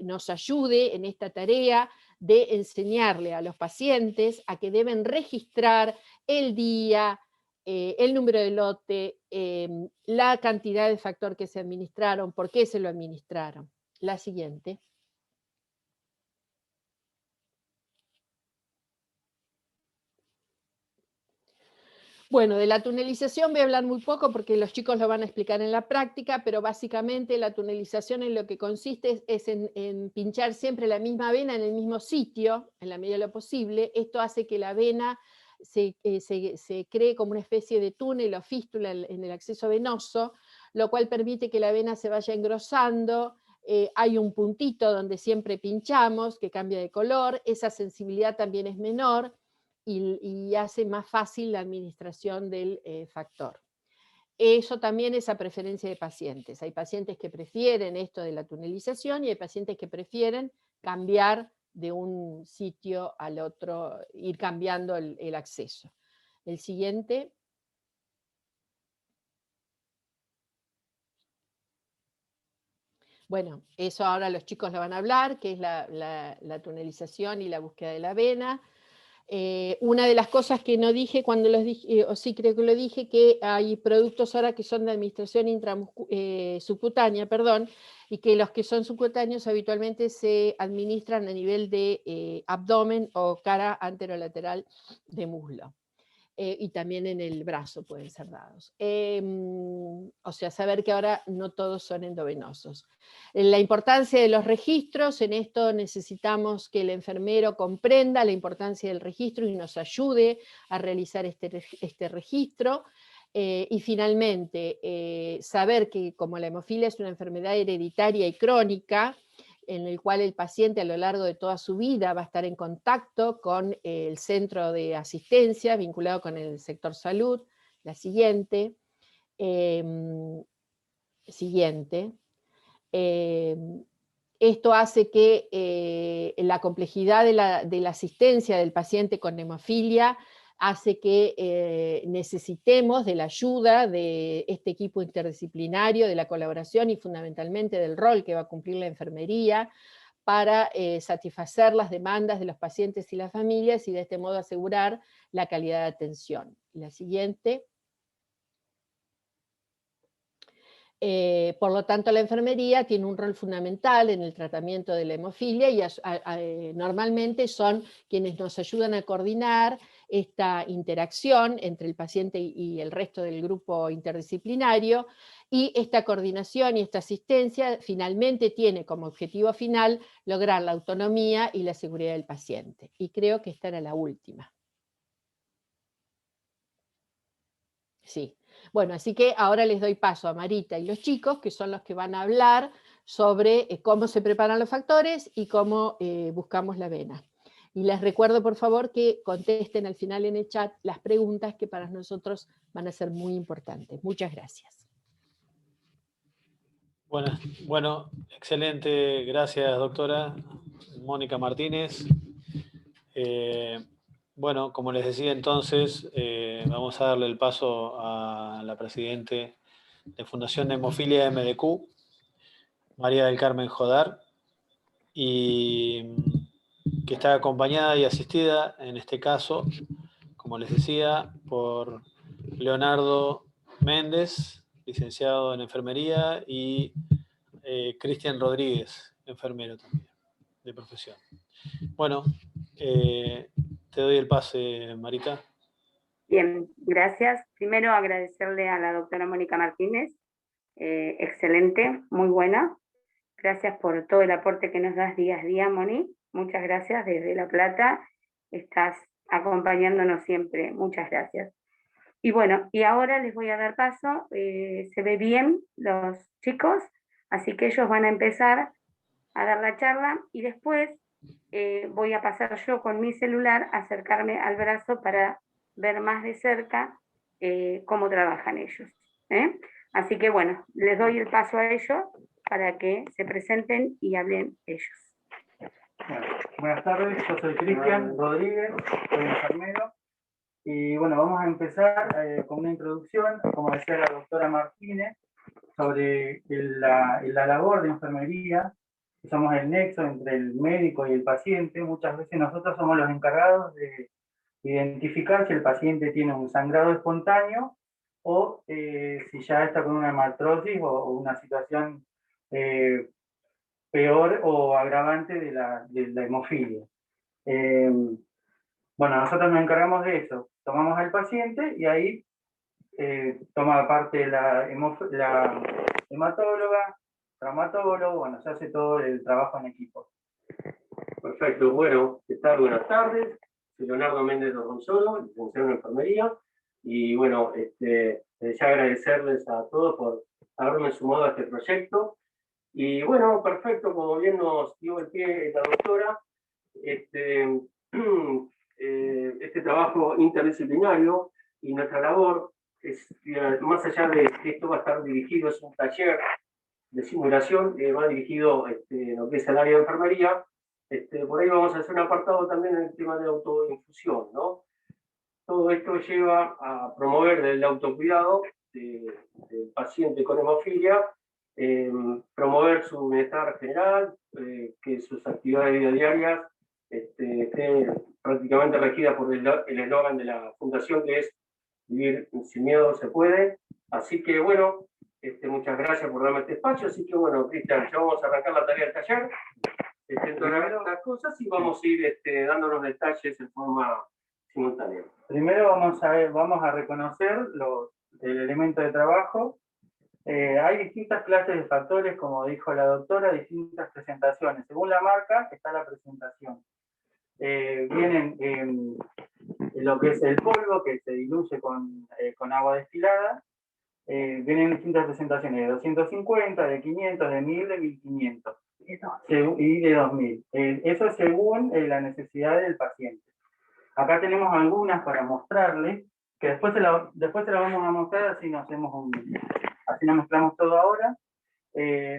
nos ayude en esta tarea de enseñarle a los pacientes a que deben registrar el día, el número de lote, la cantidad de factor que se administraron, por qué se lo administraron. La siguiente. Bueno, de la tunelización voy a hablar muy poco porque los chicos lo van a explicar en la práctica, pero básicamente la tunelización en lo que consiste es en pinchar siempre la misma vena en el mismo sitio, en la medida de lo posible. Esto hace que la vena se cree como una especie de túnel o fístula en el acceso venoso, lo cual permite que la vena se vaya engrosando. Hay un puntito donde siempre pinchamos que cambia de color, esa sensibilidad también es menor, y hace más fácil la administración del factor. Eso también es a preferencia de pacientes. Hay pacientes que prefieren esto de la tunelización y hay pacientes que prefieren cambiar de un sitio al otro, ir cambiando el acceso. El siguiente. Bueno, eso ahora los chicos lo van a hablar, que es la tunelización y la búsqueda de la vena. Una de las cosas que no dije cuando los dije, o sí creo que lo dije, que hay productos ahora que son de administración subcutánea, y que los que son subcutáneos habitualmente se administran a nivel de abdomen o cara anterolateral de muslo. Y también en el brazo pueden ser dados. O sea, saber que ahora no todos son endovenosos. La importancia de los registros, en esto necesitamos que el enfermero comprenda la importancia del registro y nos ayude a realizar este registro. Y finalmente, saber que como la hemofilia es una enfermedad hereditaria y crónica, en el cual el paciente a lo largo de toda su vida va a estar en contacto con el centro de asistencia vinculado con el sector salud. La siguiente. Esto hace que la complejidad de la asistencia del paciente con hemofilia hace que necesitemos de la ayuda de este equipo interdisciplinario, de la colaboración y fundamentalmente del rol que va a cumplir la enfermería para satisfacer las demandas de los pacientes y las familias y de este modo asegurar la calidad de atención. La siguiente. Por lo tanto, la enfermería tiene un rol fundamental en el tratamiento de la hemofilia y normalmente son quienes nos ayudan a coordinar esta interacción entre el paciente y el resto del grupo interdisciplinario, y esta coordinación y esta asistencia finalmente tiene como objetivo final lograr la autonomía y la seguridad del paciente. Y creo que esta era la última. Sí. Bueno, así que ahora les doy paso a Marita y los chicos, que son los que van a hablar sobre cómo se preparan los factores y cómo buscamos la vena. Y les recuerdo, por favor, que contesten al final en el chat las preguntas que para nosotros van a ser muy importantes. Muchas gracias. Bueno, excelente. Gracias, doctora Mónica Martínez. Bueno, como les decía entonces, vamos a darle el paso a la presidente de Fundación de Hemofilia MDQ, María del Carmen Jodar, y que está acompañada y asistida, en este caso, como les decía, por Leonardo Méndez, licenciado en enfermería, y Cristian Rodríguez, enfermero también, de profesión. Bueno, te doy el pase, Marita. Bien, gracias. Primero agradecerle a la doctora Mónica Martínez, excelente, muy buena. Gracias por todo el aporte que nos das día a día, Moni. Muchas gracias desde La Plata. Estás acompañándonos siempre. Muchas gracias. Y bueno, y ahora les voy a dar paso. Se ve bien los chicos, así que ellos van a empezar a dar la charla y después voy a pasar yo con mi celular a acercarme al brazo para ver más de cerca cómo trabajan ellos. Así que bueno, les doy el paso a ellos para que se presenten y hablen ellos. Bueno, buenas tardes, yo soy Cristian Rodríguez, soy enfermero. Y bueno, vamos a empezar con una introducción, como decía la doctora Martínez, sobre la labor de enfermería. Somos el nexo entre el médico y el paciente. Muchas veces nosotros somos los encargados de identificar si el paciente tiene un sangrado espontáneo o si ya está con una hemartrosis o una situación peor o agravante de la hemofilia. Bueno, nosotros nos encargamos de eso. Tomamos al paciente y ahí toma parte la hematóloga, traumatólogo, bueno, se hace todo el trabajo en equipo. Perfecto, bueno, ¿qué tal? Buenas tardes. Soy Leonardo Méndez Ronzolo, licenciado en enfermería. Y bueno, deseo agradecerles a todos por haberme sumado a este proyecto. Y bueno, perfecto, como bien nos dio el pie la doctora, este trabajo interdisciplinario y nuestra labor es, más allá de que esto va a estar dirigido, es un taller de simulación, va dirigido lo que es el área de enfermería. Por ahí vamos a hacer un apartado también en el tema de autoinfusión, ¿no? Todo esto lleva a promover el autocuidado del paciente con hemofilia, promover su bienestar general, que sus actividades diarias estén prácticamente regidas por el eslogan de la fundación, que es vivir sin miedo se puede. Así que bueno, muchas gracias por darme este espacio. Así que bueno, Cristian, ya vamos a arrancar la tarea del taller. Las cosas y vamos a ir dando los detalles en forma simultánea. Primero vamos a reconocer el elemento de trabajo. Hay distintas clases de factores, como dijo la doctora, distintas presentaciones. Según la marca está la presentación. Vienen lo que es el polvo, que se diluye con agua destilada. Vienen distintas presentaciones de 250, de 500, de 1000, de 1500. y de 2000. Eso según la necesidad del paciente. Acá tenemos algunas para mostrarles, que después se la vamos a mostrar, así no mezclamos todo ahora.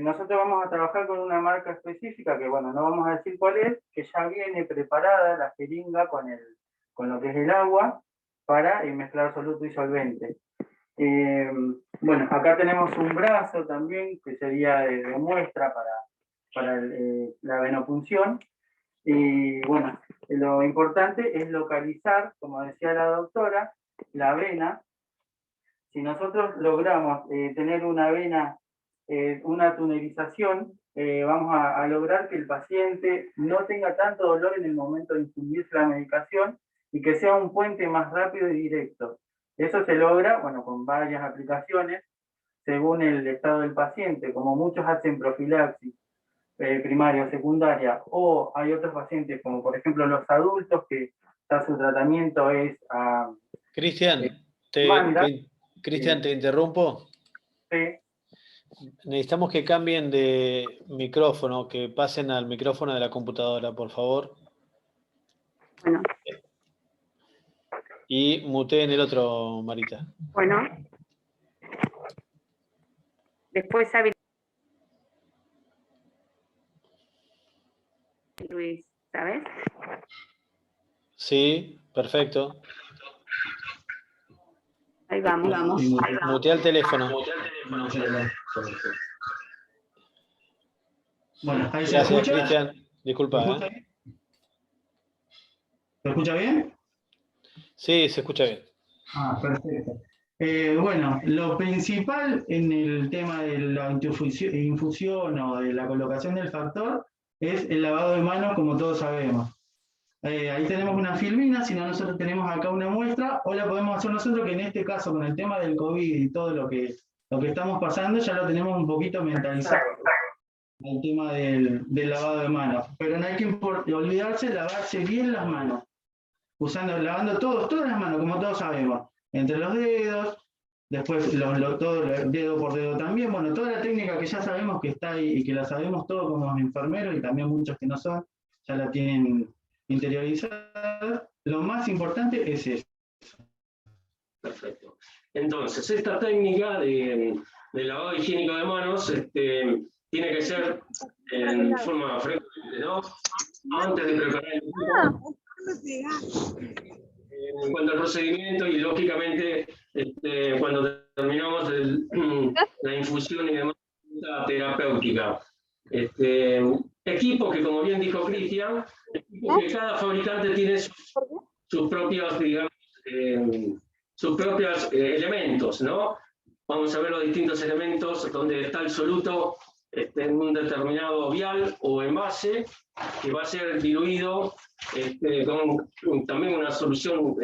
Nosotros vamos a trabajar con una marca específica, que bueno, no vamos a decir cuál es, que ya viene preparada la jeringa con lo que es el agua, para mezclar soluto y solvente. Bueno, acá tenemos un brazo también, que sería de muestra para la venopunción. Y bueno, lo importante es localizar, como decía la doctora, la vena. Si nosotros logramos tener una vena, una tunelización, vamos a lograr que el paciente no tenga tanto dolor en el momento de infundirse la medicación y que sea un puente más rápido y directo. Eso se logra, bueno, con varias aplicaciones, según el estado del paciente, como muchos hacen profilaxis primaria o secundaria, o hay otros pacientes, como por ejemplo los adultos, que su tratamiento es a... Cristian, te interrumpo. Sí. Necesitamos que cambien de micrófono, que pasen al micrófono de la computadora, por favor. Bueno. Y muteen el otro, Marita. Bueno. Después Luis, ¿sabes? Sí, perfecto. Ahí vamos. Mutea el teléfono. Bueno, ahí se Gracias, escucha. Cristian. Disculpa. ¿Se escucha bien? Sí, se escucha bien. Ah, perfecto. Bueno, lo principal en el tema de la infusión o de la colocación del factor es el lavado de manos, como todos sabemos. Ahí tenemos una filmina, si no nosotros tenemos acá una muestra, o la podemos hacer nosotros, que en este caso con el tema del COVID y todo lo que estamos pasando, ya lo tenemos un poquito mentalizado, el tema del lavado de manos. Pero no hay que olvidarse de lavarse bien las manos, lavando todas las manos, como todos sabemos, entre los dedos, después todo dedo por dedo también, bueno, toda la técnica que ya sabemos que está ahí y que la sabemos todos como enfermeros y también muchos que no son, ya la tienen interiorizada. Lo más importante es eso. Perfecto. Entonces, esta técnica de lavado higiénico de manos tiene que ser en forma frecuente, ¿no? Antes de preparar el cuerpo, en cuanto al procedimiento y lógicamente cuando terminamos la infusión y demás terapéutica. Equipo que, como bien dijo Cristian, que cada fabricante tiene sus propios, digamos, sus propios elementos, ¿no? Vamos a ver los distintos elementos donde está el soluto en un determinado vial o envase, que va a ser diluido con también una solución,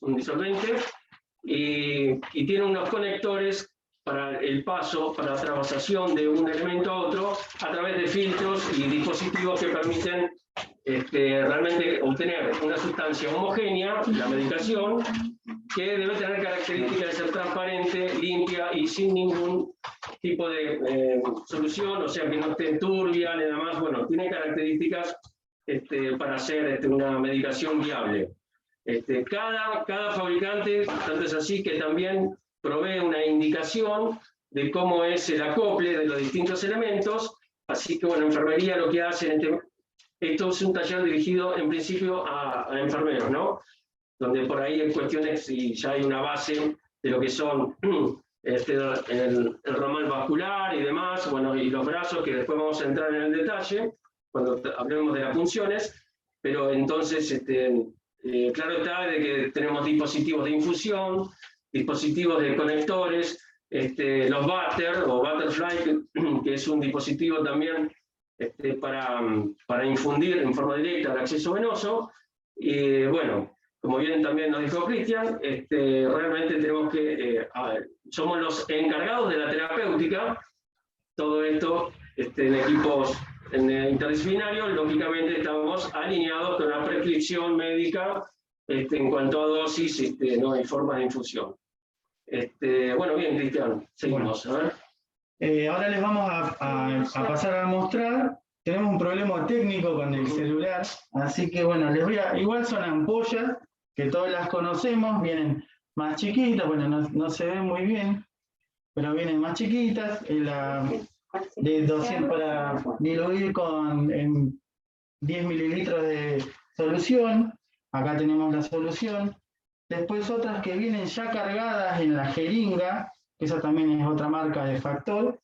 un disolvente, y tiene unos conectores para el paso, para la traslación de un elemento a otro, a través de filtros y dispositivos que permiten realmente obtener una sustancia homogénea, la medicación, que debe tener características de ser transparente, limpia y sin ningún tipo de solución, o sea que no esté turbia ni nada más. Bueno, tiene características para hacer una medicación viable. Cada fabricante, tanto es así que también provee una indicación de cómo es el acople de los distintos elementos, así que bueno, enfermería lo que hace, esto es un taller dirigido en principio a enfermeros, ¿no? Donde por ahí hay cuestiones y ya hay una base de lo que son el ramal vascular y demás, bueno, y los brazos, que después vamos a entrar en el detalle cuando hablemos de las funciones, pero entonces claro está de que tenemos dispositivos de infusión, dispositivos de conectores, los Butter o Butterfly, que es un dispositivo también para infundir en forma directa el acceso venoso. Y bueno, como bien también nos dijo Cristian, realmente tenemos que, somos los encargados de la terapéutica, todo esto en equipos interdisciplinarios, lógicamente estamos alineados con la prescripción médica en cuanto a dosis, ¿no? Y formas de infusión. Bueno, bien, Cristian, seguimos. Bueno. Ahora les vamos a pasar a mostrar. Tenemos un problema técnico con el celular, así que bueno, igual son ampollas, que todas las conocemos, vienen más chiquitas, bueno, no se ven muy bien, pero vienen más chiquitas, de 200 para diluir en 10 mililitros de solución. Acá tenemos la solución. Después otras que vienen ya cargadas en la jeringa, que esa también es otra marca de Factor.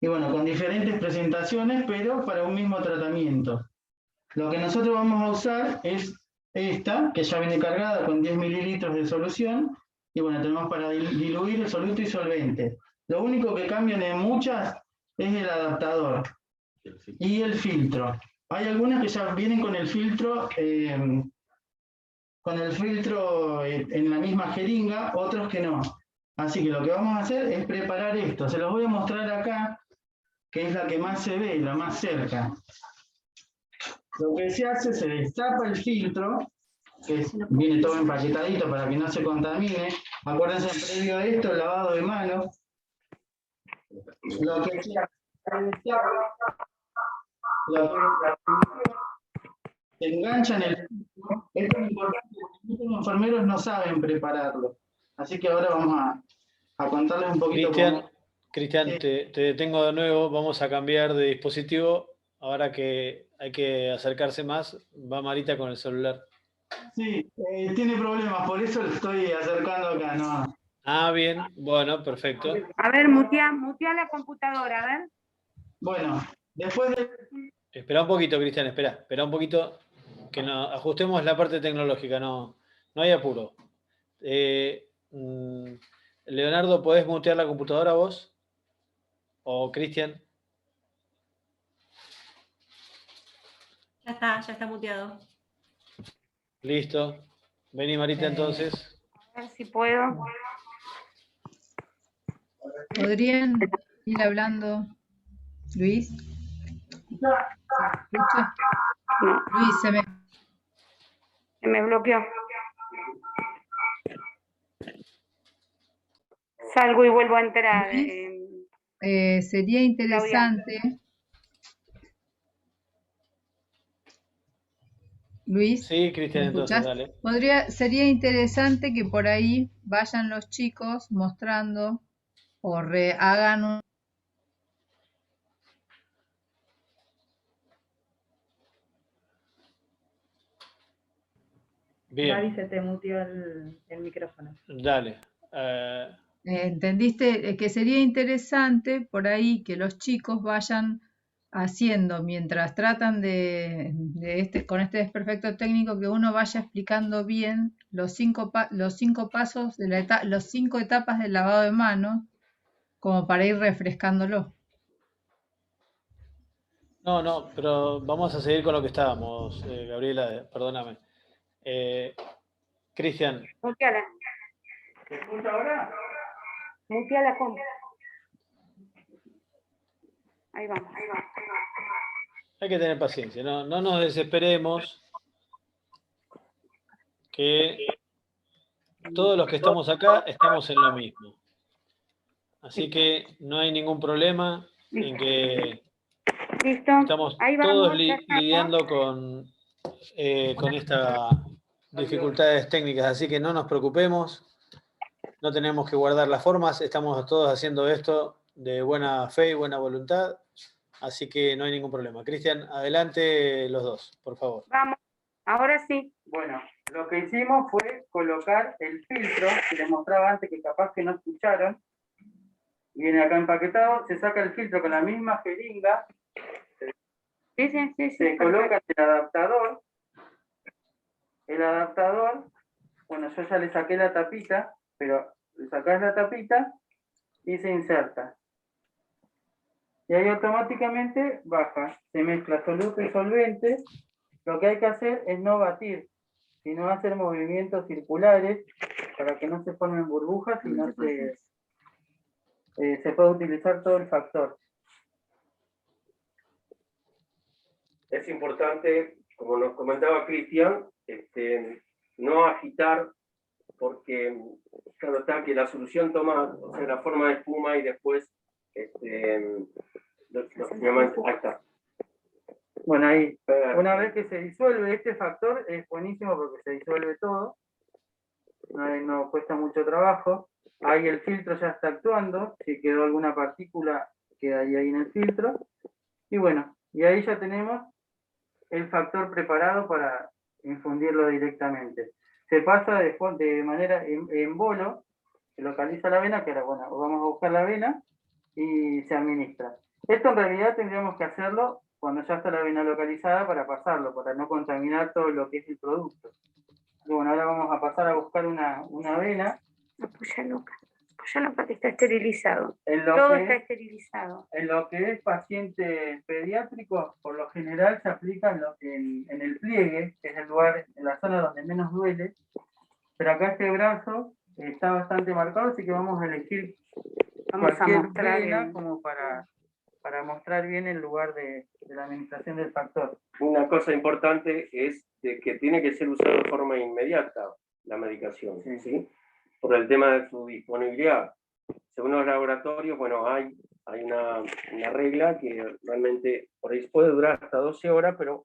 Y bueno, con diferentes presentaciones, pero para un mismo tratamiento. Lo que nosotros vamos a usar es esta, que ya viene cargada con 10 mililitros de solución. Y bueno, tenemos para diluir el soluto y solvente. Lo único que cambian en muchas es el adaptador y el filtro. Hay algunas que ya vienen con el filtro en la misma jeringa, otros que no. Así que lo que vamos a hacer es preparar esto. Se los voy a mostrar acá, que es la que más se ve, la más cerca. Lo que se hace, se destapa el filtro, que viene todo empaquetadito para que no se contamine. Acuérdense, previo a esto, el lavado de manos. Lo que se engancha en el filtro. Esto es importante porque muchos enfermeros no saben prepararlo. Así que ahora vamos a contarles un poquito. Cristian, te detengo de nuevo, vamos a cambiar de dispositivo. Ahora que hay que acercarse más, va Marita con el celular. Sí, tiene problemas, por eso lo estoy acercando acá, ¿no? Ah, bien, bueno, perfecto. A ver, mutea la computadora, a ver. Bueno, después de... Espera un poquito, Cristian, espera un poquito, que ajustemos la parte tecnológica, no hay apuro. Leonardo, ¿podés mutear la computadora vos? ¿O Cristian? Ya está muteado. Listo. Vení, Marita, entonces. A ver si puedo. ¿Podrían ir hablando, Luis? No. Luis, se me bloqueó. Salgo y vuelvo a entrar. Sería interesante, Luis. Sí, Cristian, entonces, dale. Sería interesante que por ahí vayan los chicos mostrando o hagan un... Bien. Gaby, se te muteó el micrófono. Dale. ¿Entendiste? Que sería interesante por ahí que los chicos vayan haciendo, mientras tratan con este desperfecto técnico, que uno vaya explicando bien los 5 pasos, los 5 etapas del lavado de manos, como para ir refrescándolo. No, pero vamos a seguir con lo que estábamos, Gabriela, perdóname. Cristian. Muteala. ¿Se escucha ahora? Muteala con. Ahí vamos. Hay que tener paciencia, no nos desesperemos, que todos los que estamos acá estamos en lo mismo. Así que no hay ningún problema en que estamos todos lidiando con estas dificultades técnicas, así que no nos preocupemos, no tenemos que guardar las formas, estamos todos haciendo esto de buena fe y buena voluntad, así que no hay ningún problema. Cristian, adelante los dos, por favor. Vamos, ahora sí. Bueno, lo que hicimos fue colocar el filtro, que les mostraba antes que capaz que no escucharon. Viene acá empaquetado, se saca el filtro con la misma jeringa, se coloca el adaptador. El adaptador, bueno, yo ya le saqué la tapita, pero le sacás la tapita y se inserta. Y ahí automáticamente baja, se mezcla soluto y solvente. Lo que hay que hacer es no batir, sino hacer movimientos circulares para que no se formen burbujas y no se puede utilizar todo el factor. Es importante, como nos comentaba Cristian, no agitar, porque claro está que la solución toma la forma de espuma y después ahí está. Bueno, ahí, una vez que se disuelve este factor, es buenísimo porque se disuelve todo. No cuesta mucho trabajo. Ahí el filtro ya está actuando. Si quedó alguna partícula, queda ahí en el filtro. Y bueno, y ahí ya tenemos el factor preparado para infundirlo directamente. Se pasa de manera en bolo, se localiza la vena, que ahora bueno, vamos a buscar la vena y se administra. Esto en realidad tendríamos que hacerlo cuando ya está la vena localizada para pasarlo, para no contaminar todo lo que es el producto. Y bueno, ahora vamos a pasar a buscar una vena. Apóyalo que está esterilizado. Todo está esterilizado. En lo que es paciente pediátrico, por lo general se aplica en el pliegue, que es el lugar, en la zona donde menos duele. Pero acá este brazo está bastante marcado, así que vamos a elegir cualquier vena como para mostrar bien el lugar de la administración del factor. Una cosa importante es de que tiene que ser usado de forma inmediata la medicación, ¿sí? Por el tema de su disponibilidad. Según los laboratorios, bueno, hay una regla que realmente por ahí puede durar hasta 12 horas, pero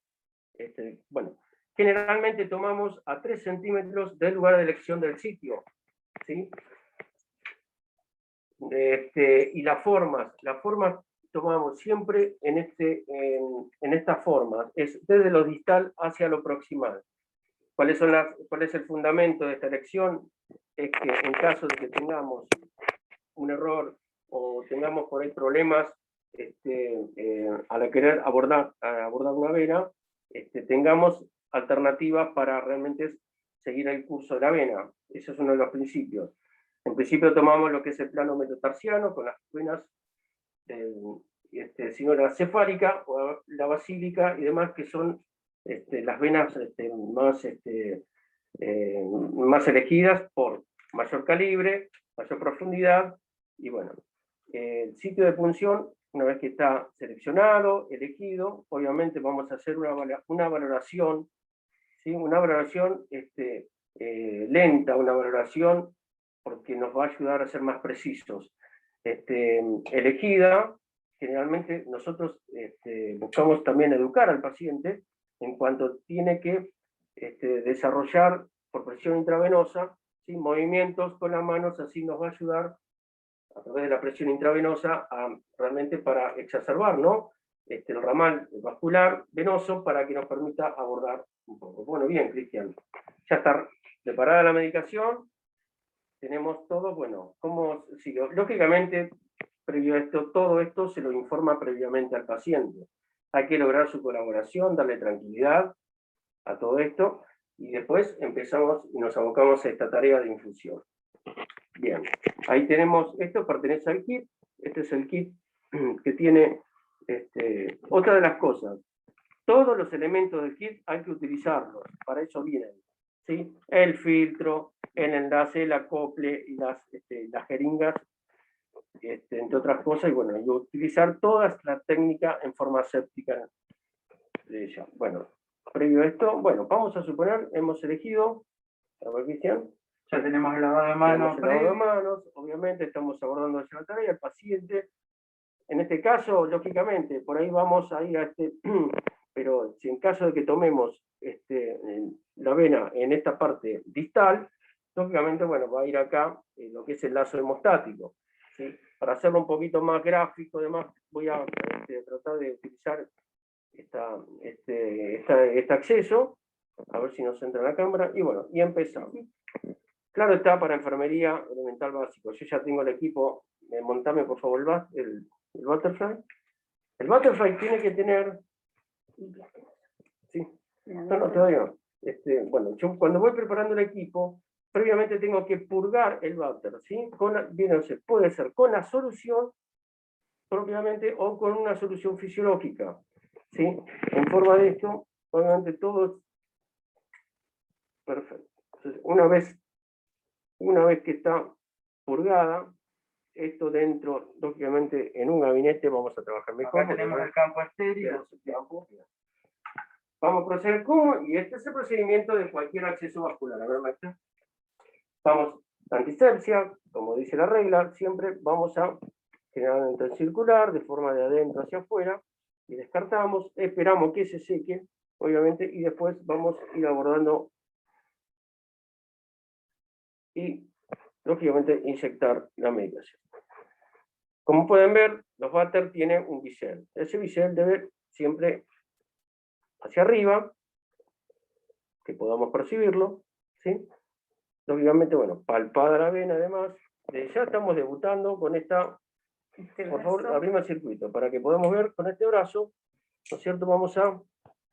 bueno, generalmente tomamos a 3 centímetros del lugar de elección del sitio, ¿sí? Y las formas tomamos siempre en esta forma, es desde lo distal hacia lo proximal. ¿Cuál es el fundamento de esta elección? Es que en caso de que tengamos un error o tengamos por ahí problemas al querer abordar una vena, tengamos alternativas para realmente seguir el curso de la vena. Ese es uno de los principios. En principio tomamos lo que es el plano metatarsiano con las venas, sino la cefálica o la basílica y demás, que son las venas más elegidas por mayor calibre, mayor profundidad, y bueno, el sitio de punción, una vez que está seleccionado, elegido, obviamente vamos a hacer una valoración, ¿sí? Una valoración lenta, una valoración porque nos va a ayudar a ser más precisos. Elegida, generalmente nosotros buscamos también educar al paciente en cuanto tiene que desarrollar por presión intravenosa, ¿sí? Movimientos con las manos, así nos va a ayudar a través de la presión intravenosa realmente para exacerbar, ¿no? El ramal vascular venoso para que nos permita abordar un poco. Bueno, bien, Cristian, ya está preparada la medicación, tenemos todo, bueno, ¿cómo sigue? Lógicamente, previo a esto, todo esto se lo informa previamente al paciente. Hay que lograr su colaboración, darle tranquilidad a todo esto, y después empezamos y nos abocamos a esta tarea de infusión. Bien, ahí tenemos, esto pertenece al kit, este es el kit que tiene, otra de las cosas, todos los elementos del kit hay que utilizarlos, para eso vienen, ¿sí? El filtro, el enlace, el acople y las jeringas, entre otras cosas, y bueno, y utilizar toda la técnica en forma séptica de ella. Bueno, previo a esto, bueno, vamos a suponer, hemos elegido, a ver, Cristian, ya tenemos el lavado de manos, obviamente estamos abordando la tarea, el paciente, en este caso, lógicamente, por ahí vamos a ir a pero si en caso de que tomemos la vena en esta parte distal, lógicamente, bueno, va a ir acá lo que es el lazo hemostático, ¿sí? Para hacerlo un poquito más gráfico, además, voy a tratar de utilizar este acceso, a ver si nos entra en la cámara, y bueno, y empezamos. Claro está, para enfermería elemental básico. Yo ya tengo el equipo, montame por favor el butterfly. El butterfly tiene que tener... ¿Sí? No, todavía no. Bueno, yo cuando voy preparando el equipo, previamente tengo que purgar el butter, ¿sí? Puede ser con la solución propiamente o con una solución fisiológica, ¿sí? En forma de esto, obviamente todo... Perfecto. Entonces, una vez que está purgada, esto dentro, lógicamente, en un gabinete vamos a trabajar mejor. Acá tenemos el campo estéril. Vamos a proceder como, y este es el procedimiento de cualquier acceso vascular. A ver, maestra. Vamos, antisepsia, como dice la regla, siempre vamos a generalmente circular, de forma de adentro hacia afuera, y descartamos, esperamos que se seque, obviamente, y después vamos a ir abordando y, lógicamente, inyectar la medicación. Como pueden ver, los váter tienen un bisel. Ese bisel debe siempre hacia arriba, que podamos percibirlo, ¿sí? Lógicamente, bueno, palpada la vena, además. Ya estamos debutando con esta. Por favor, abrimos el circuito para que podamos ver con este brazo, ¿no es cierto?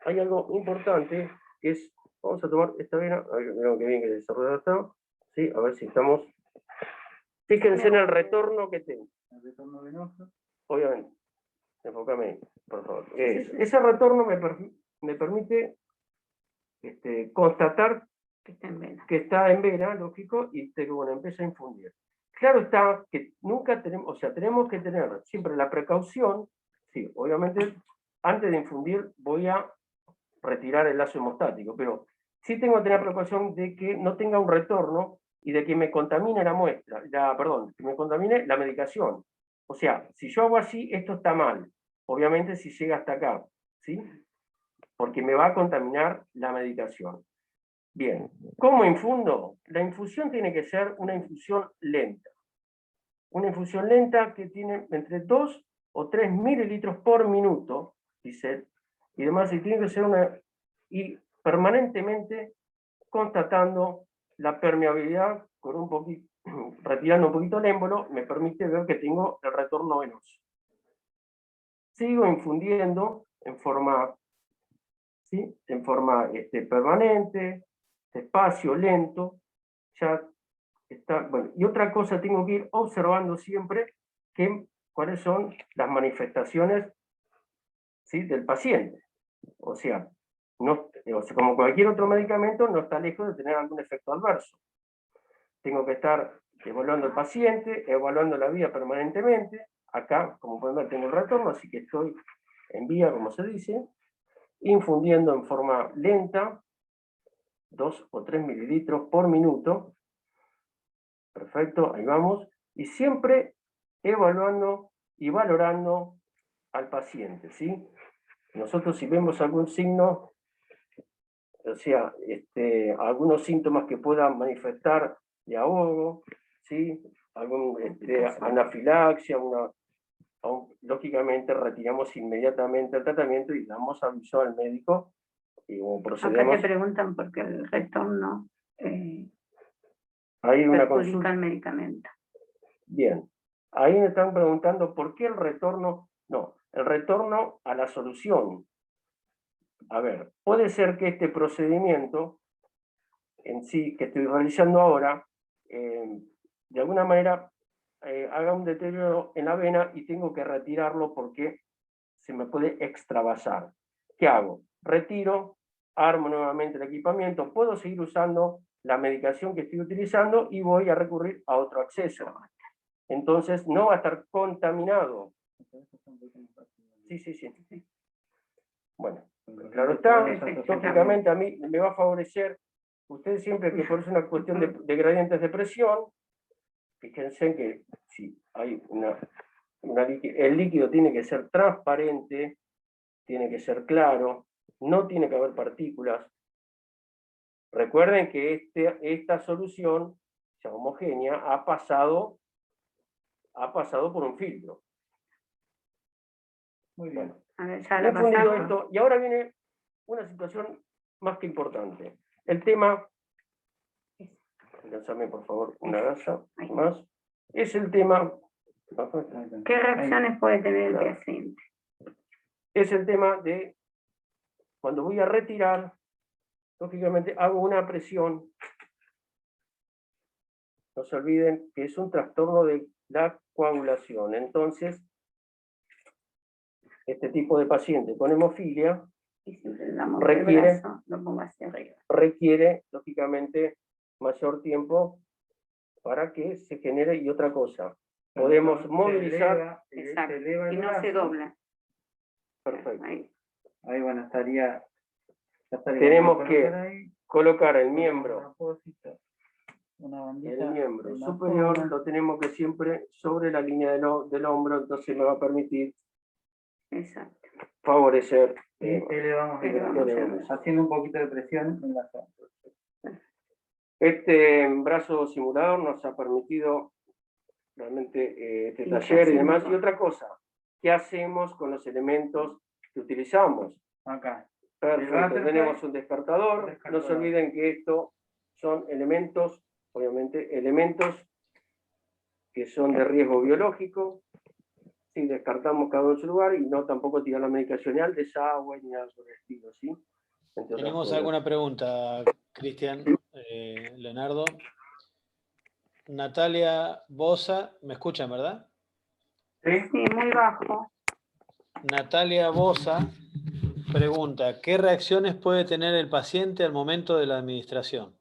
Hay algo importante que es, vamos a tomar esta vena, a ver que bien que desarrollada está, ¿sí? A ver si estamos. Fíjense en el retorno que tengo. El retorno venoso. Obviamente. Enfócame ahí, por favor. Ese retorno me permite constatar que está en vena, lógico, y que bueno, empieza a infundir. Claro está que nunca tenemos, o sea, tenemos que tener siempre la precaución, sí, obviamente, antes de infundir voy a retirar el lazo hemostático, pero sí tengo que tener precaución de que no tenga un retorno y de que me contamine la muestra, que me contamine la medicación. O sea, si yo hago así, esto está mal. Obviamente si llega hasta acá, ¿sí? Porque me va a contaminar la medicación. Bien, ¿cómo infundo? La infusión tiene que ser una infusión lenta. Una infusión lenta que tiene entre 2 o 3 mililitros por minuto, dice, y demás, y tiene que ser y permanentemente constatando la permeabilidad con un poquito, retirando un poquito el émbolo, me permite ver que tengo el retorno venoso. Sigo infundiendo en forma, ¿sí? En forma permanente, despacio, lento, ya está, bueno, y otra cosa tengo que ir observando siempre cuáles son las manifestaciones, ¿sí? Del paciente. O sea, como cualquier otro medicamento, no está lejos de tener algún efecto adverso. Tengo que estar evaluando al paciente, evaluando la vía permanentemente. Acá, como pueden ver, tengo el retorno, así que estoy en vía, como se dice, infundiendo en forma lenta, 2 o 3 mililitros por minuto. Perfecto, ahí vamos. Y siempre evaluando y valorando al paciente, ¿sí? Nosotros si vemos algún signo, o sea, algunos síntomas que puedan manifestar de ahogo, ¿sí? Algún anafilaxia, lógicamente retiramos inmediatamente el tratamiento y damos aviso al médico y procedemos. Acá te preguntan por qué el retorno hay una perjudica el medicamento. Bien, ahí me están preguntando por qué el retorno, no, el retorno a la solución. A ver, puede ser que este procedimiento en sí que estoy realizando ahora, de alguna manera haga un deterioro en la vena y tengo que retirarlo porque se me puede extravasar. ¿Qué hago? Retiro, armo nuevamente el equipamiento, puedo seguir usando la medicación que estoy utilizando y voy a recurrir a otro acceso. Entonces no va a estar contaminado. Sí. Bueno, claro está, lógicamente a mí me va a favorecer, ustedes siempre que por eso es una cuestión de gradientes de presión, fíjense que si hay el líquido tiene que ser transparente, tiene que ser claro, no tiene que haber partículas. Recuerden que esta solución, ya homogénea, ha pasado por un filtro. Muy bien. Bueno, a ver, ya la esto, y ahora viene una situación más que importante. El tema, lánzame por favor una gasa más, es el tema. ¿Qué reacciones puede tener el paciente? Es el tema de cuando voy a retirar, lógicamente hago una presión. No se olviden que es un trastorno de la coagulación. Entonces, este tipo de paciente con hemofilia requiere, lógicamente, mayor tiempo para que se genere. Y otra cosa, podemos movilizar. Exacto, y no se dobla. Perfecto. Ahí bueno, estaría tenemos que colocar el miembro. Una bandita, el miembro superior lo tenemos que siempre sobre la línea del hombro, entonces me va a permitir favorecer. Elevamos haciendo un poquito de presión en la zona. Este brazo simulador nos ha permitido realmente este taller y demás. Y otra cosa, ¿qué hacemos con los elementos que utilizamos? Acá. Perfecto, tenemos un despertador. No se olviden que estos son elementos, obviamente, elementos que son de riesgo biológico. Sí, descartamos cada uno en su lugar y no tampoco tirar la medicación ni al desagüe ni nada por el estilo, ¿sí? ¿Tenemos alguna pregunta, Cristian, Leonardo? Natalia Bosa, ¿me escuchan, verdad? Sí, muy bajo. Natalia Bosa pregunta, ¿qué reacciones puede tener el paciente al momento de la administración?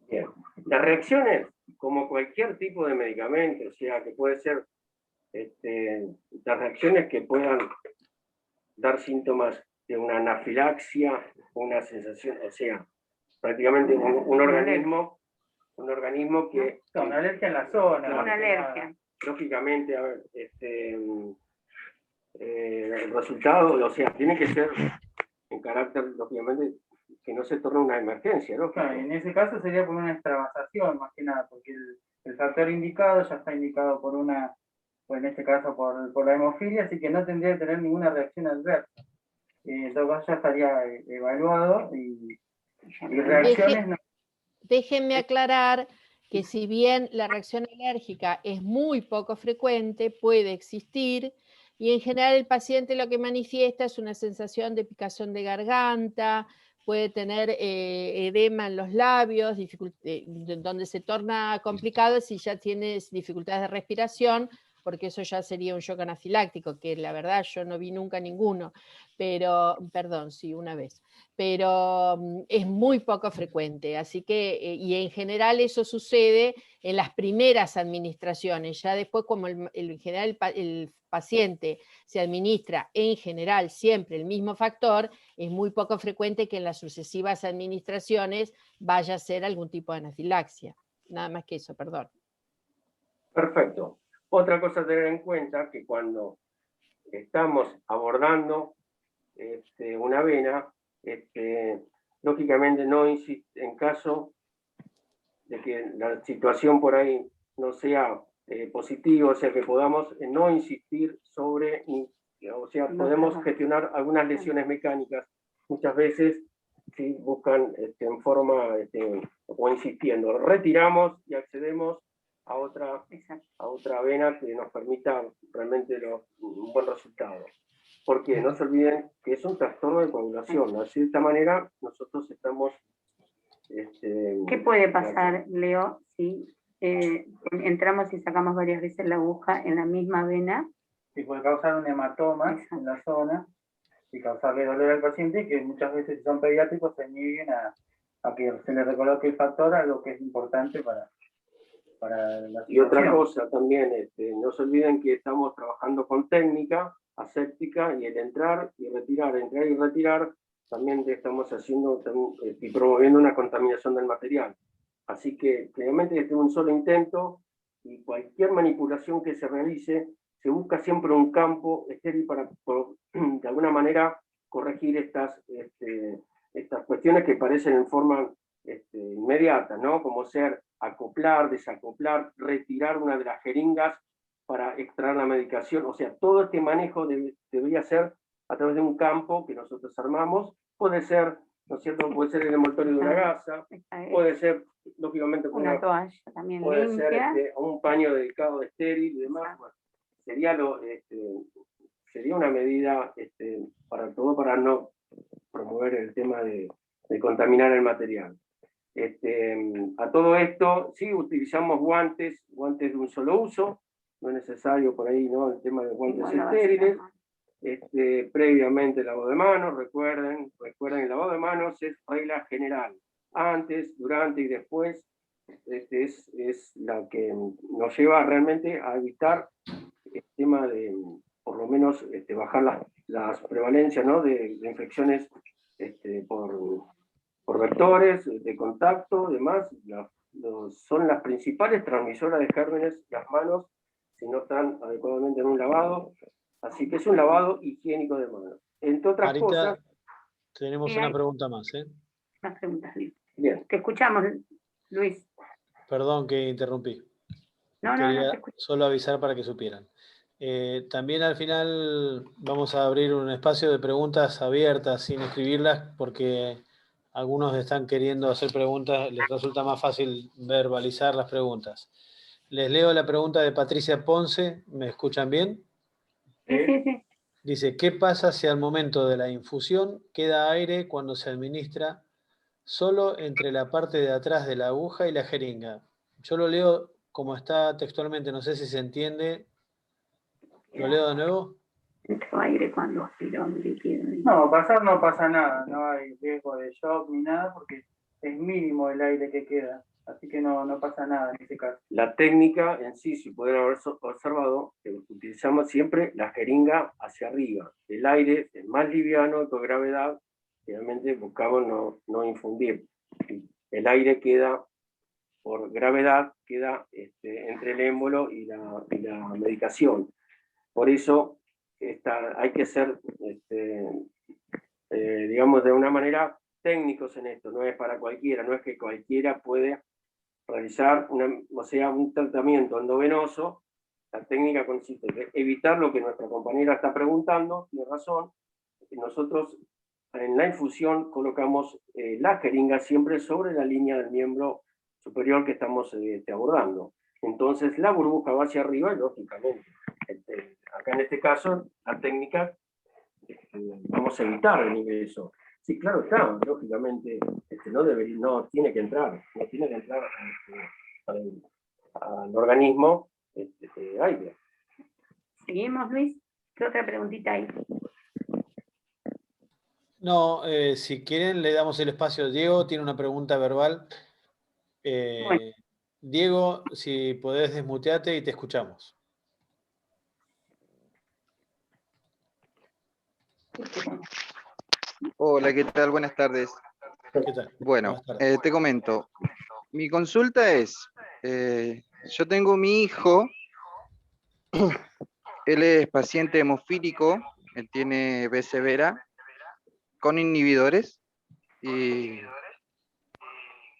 Bien. Las reacciones, como cualquier tipo de medicamento, o sea, que puede ser las reacciones que puedan dar síntomas de una anafilaxia, una sensación, o sea, prácticamente un organismo que... Una alergia en la zona. Una alergia. Lógicamente, a ver, el resultado, o sea, tiene que ser en carácter, lógicamente, que no se torne una emergencia, ¿no? Claro, en ese caso sería por una extravasación, más que nada, porque el factor indicado ya está indicado por una, o en este caso por la hemofilia, así que no tendría que tener ninguna reacción adversa. En todo caso ya estaría evaluado y reacciones no. Déjenme aclarar que si bien la reacción alérgica es muy poco frecuente, puede existir, y en general el paciente lo que manifiesta es una sensación de picazón de garganta, puede tener edema en los labios, donde se torna complicado si ya tienes dificultades de respiración, porque eso ya sería un shock anafiláctico, que la verdad yo no vi nunca ninguno, pero, perdón, sí, una vez, pero es muy poco frecuente, así que, y en general eso sucede en las primeras administraciones, ya después como en general el paciente se administra en general siempre el mismo factor, es muy poco frecuente que en las sucesivas administraciones vaya a ser algún tipo de anafilaxia, nada más que eso, perdón. Perfecto. Otra cosa a tener en cuenta, que cuando estamos abordando una vena, lógicamente no insiste, en caso de que la situación por ahí no sea positiva, o sea que podamos no insistir sobre, o sea, podemos gestionar algunas lesiones mecánicas, muchas veces sí, buscan en forma, o insistiendo, retiramos y accedemos a otra vena que nos permita realmente un buen resultado. Porque no se olviden que es un trastorno de coagulación, ¿no? Así de esta manera nosotros estamos... ¿Qué puede pasar, Leo, si entramos y sacamos varias veces la aguja en la misma vena? Sí, puede causar un hematoma en la zona y causarle dolor al paciente, que muchas veces si son pediátricos se nieguen a que se le recoloque el factor, algo que es importante para la situación. Y otra cosa también, no se olviden que estamos trabajando con técnica aséptica y el entrar y retirar, también estamos haciendo y promoviendo una contaminación del material. Así que realmente este es un solo intento y cualquier manipulación que se realice, se busca siempre un campo estéril para, de alguna manera, corregir estas cuestiones que parecen en forma inmediata, ¿no? Como ser acoplar, desacoplar, retirar una de las jeringas para extraer la medicación. O sea, todo este manejo debería ser a través de un campo que nosotros armamos. Puede ser, ¿no es cierto? Puede ser el envoltorio de una gasa, puede ser, lógicamente, una toalla también puede limpia. ser un paño dedicado de estéril y demás. Bueno, sería una medida para no promover el tema de contaminar el material. A todo esto, sí, utilizamos guantes de un solo uso, no es necesario por ahí, ¿no? El tema de guantes estériles. Previamente lavado de manos, recuerden, el lavado de manos es regla general. Antes, durante y después, es la que nos lleva realmente a evitar el tema de, por lo menos, bajar las prevalencias, ¿no? de infecciones por vectores de contacto, demás, son las principales transmisoras de gérmenes, las manos, si no están adecuadamente en un lavado. Así que es un lavado higiénico de manos. Entre otras Marita, cosas... tenemos una pregunta más, Más preguntas, Luis. Bien. Te escuchamos, Luis. Perdón que interrumpí. No, Quería te escucho. solo avisar para que supieran. También al final vamos a abrir un espacio de preguntas abiertas sin escribirlas porque algunos están queriendo hacer preguntas, les resulta más fácil verbalizar las preguntas. Les leo la pregunta de Patricia Ponce, ¿me escuchan bien? Sí. Dice, ¿qué pasa si al momento de la infusión queda aire cuando se administra solo entre la parte de atrás de la aguja y la jeringa? Yo lo leo como está textualmente, no sé si se entiende. ¿Lo leo de nuevo? Entró aire cuando aspiró un líquido. No pasa nada, no hay riesgo de shock ni nada porque es mínimo el aire que queda, así que no pasa nada en ese caso. La técnica en sí, si pueden haber observado, utilizamos siempre la jeringa hacia arriba. El aire es más liviano y por gravedad, realmente buscamos no infundir. El aire queda, por gravedad, queda entre el émbolo y la medicación. Por eso hay que ser, digamos, de una manera técnicos en esto, no es para cualquiera, no es que cualquiera puede realizar un tratamiento endovenoso. La técnica consiste en evitar lo que nuestra compañera está preguntando, tiene razón. Nosotros en la infusión colocamos la jeringa siempre sobre la línea del miembro superior que estamos abordando. Entonces la burbuja va hacia arriba y lógicamente, acá en este caso, la técnica, vamos a evitar el ingreso. Sí, claro está, lógicamente no tiene que entrar al organismo aire. ¿Seguimos, Luis? ¿Qué otra preguntita hay? No, si quieren le damos el espacio a Diego, tiene una pregunta verbal. Bueno. Diego, si podés desmuteate y te escuchamos. Hola, ¿qué tal? Buenas tardes. ¿Qué tal? Bueno, te comento. Mi consulta es, yo tengo mi hijo, él es paciente hemofílico, él tiene B severa, con inhibidores, y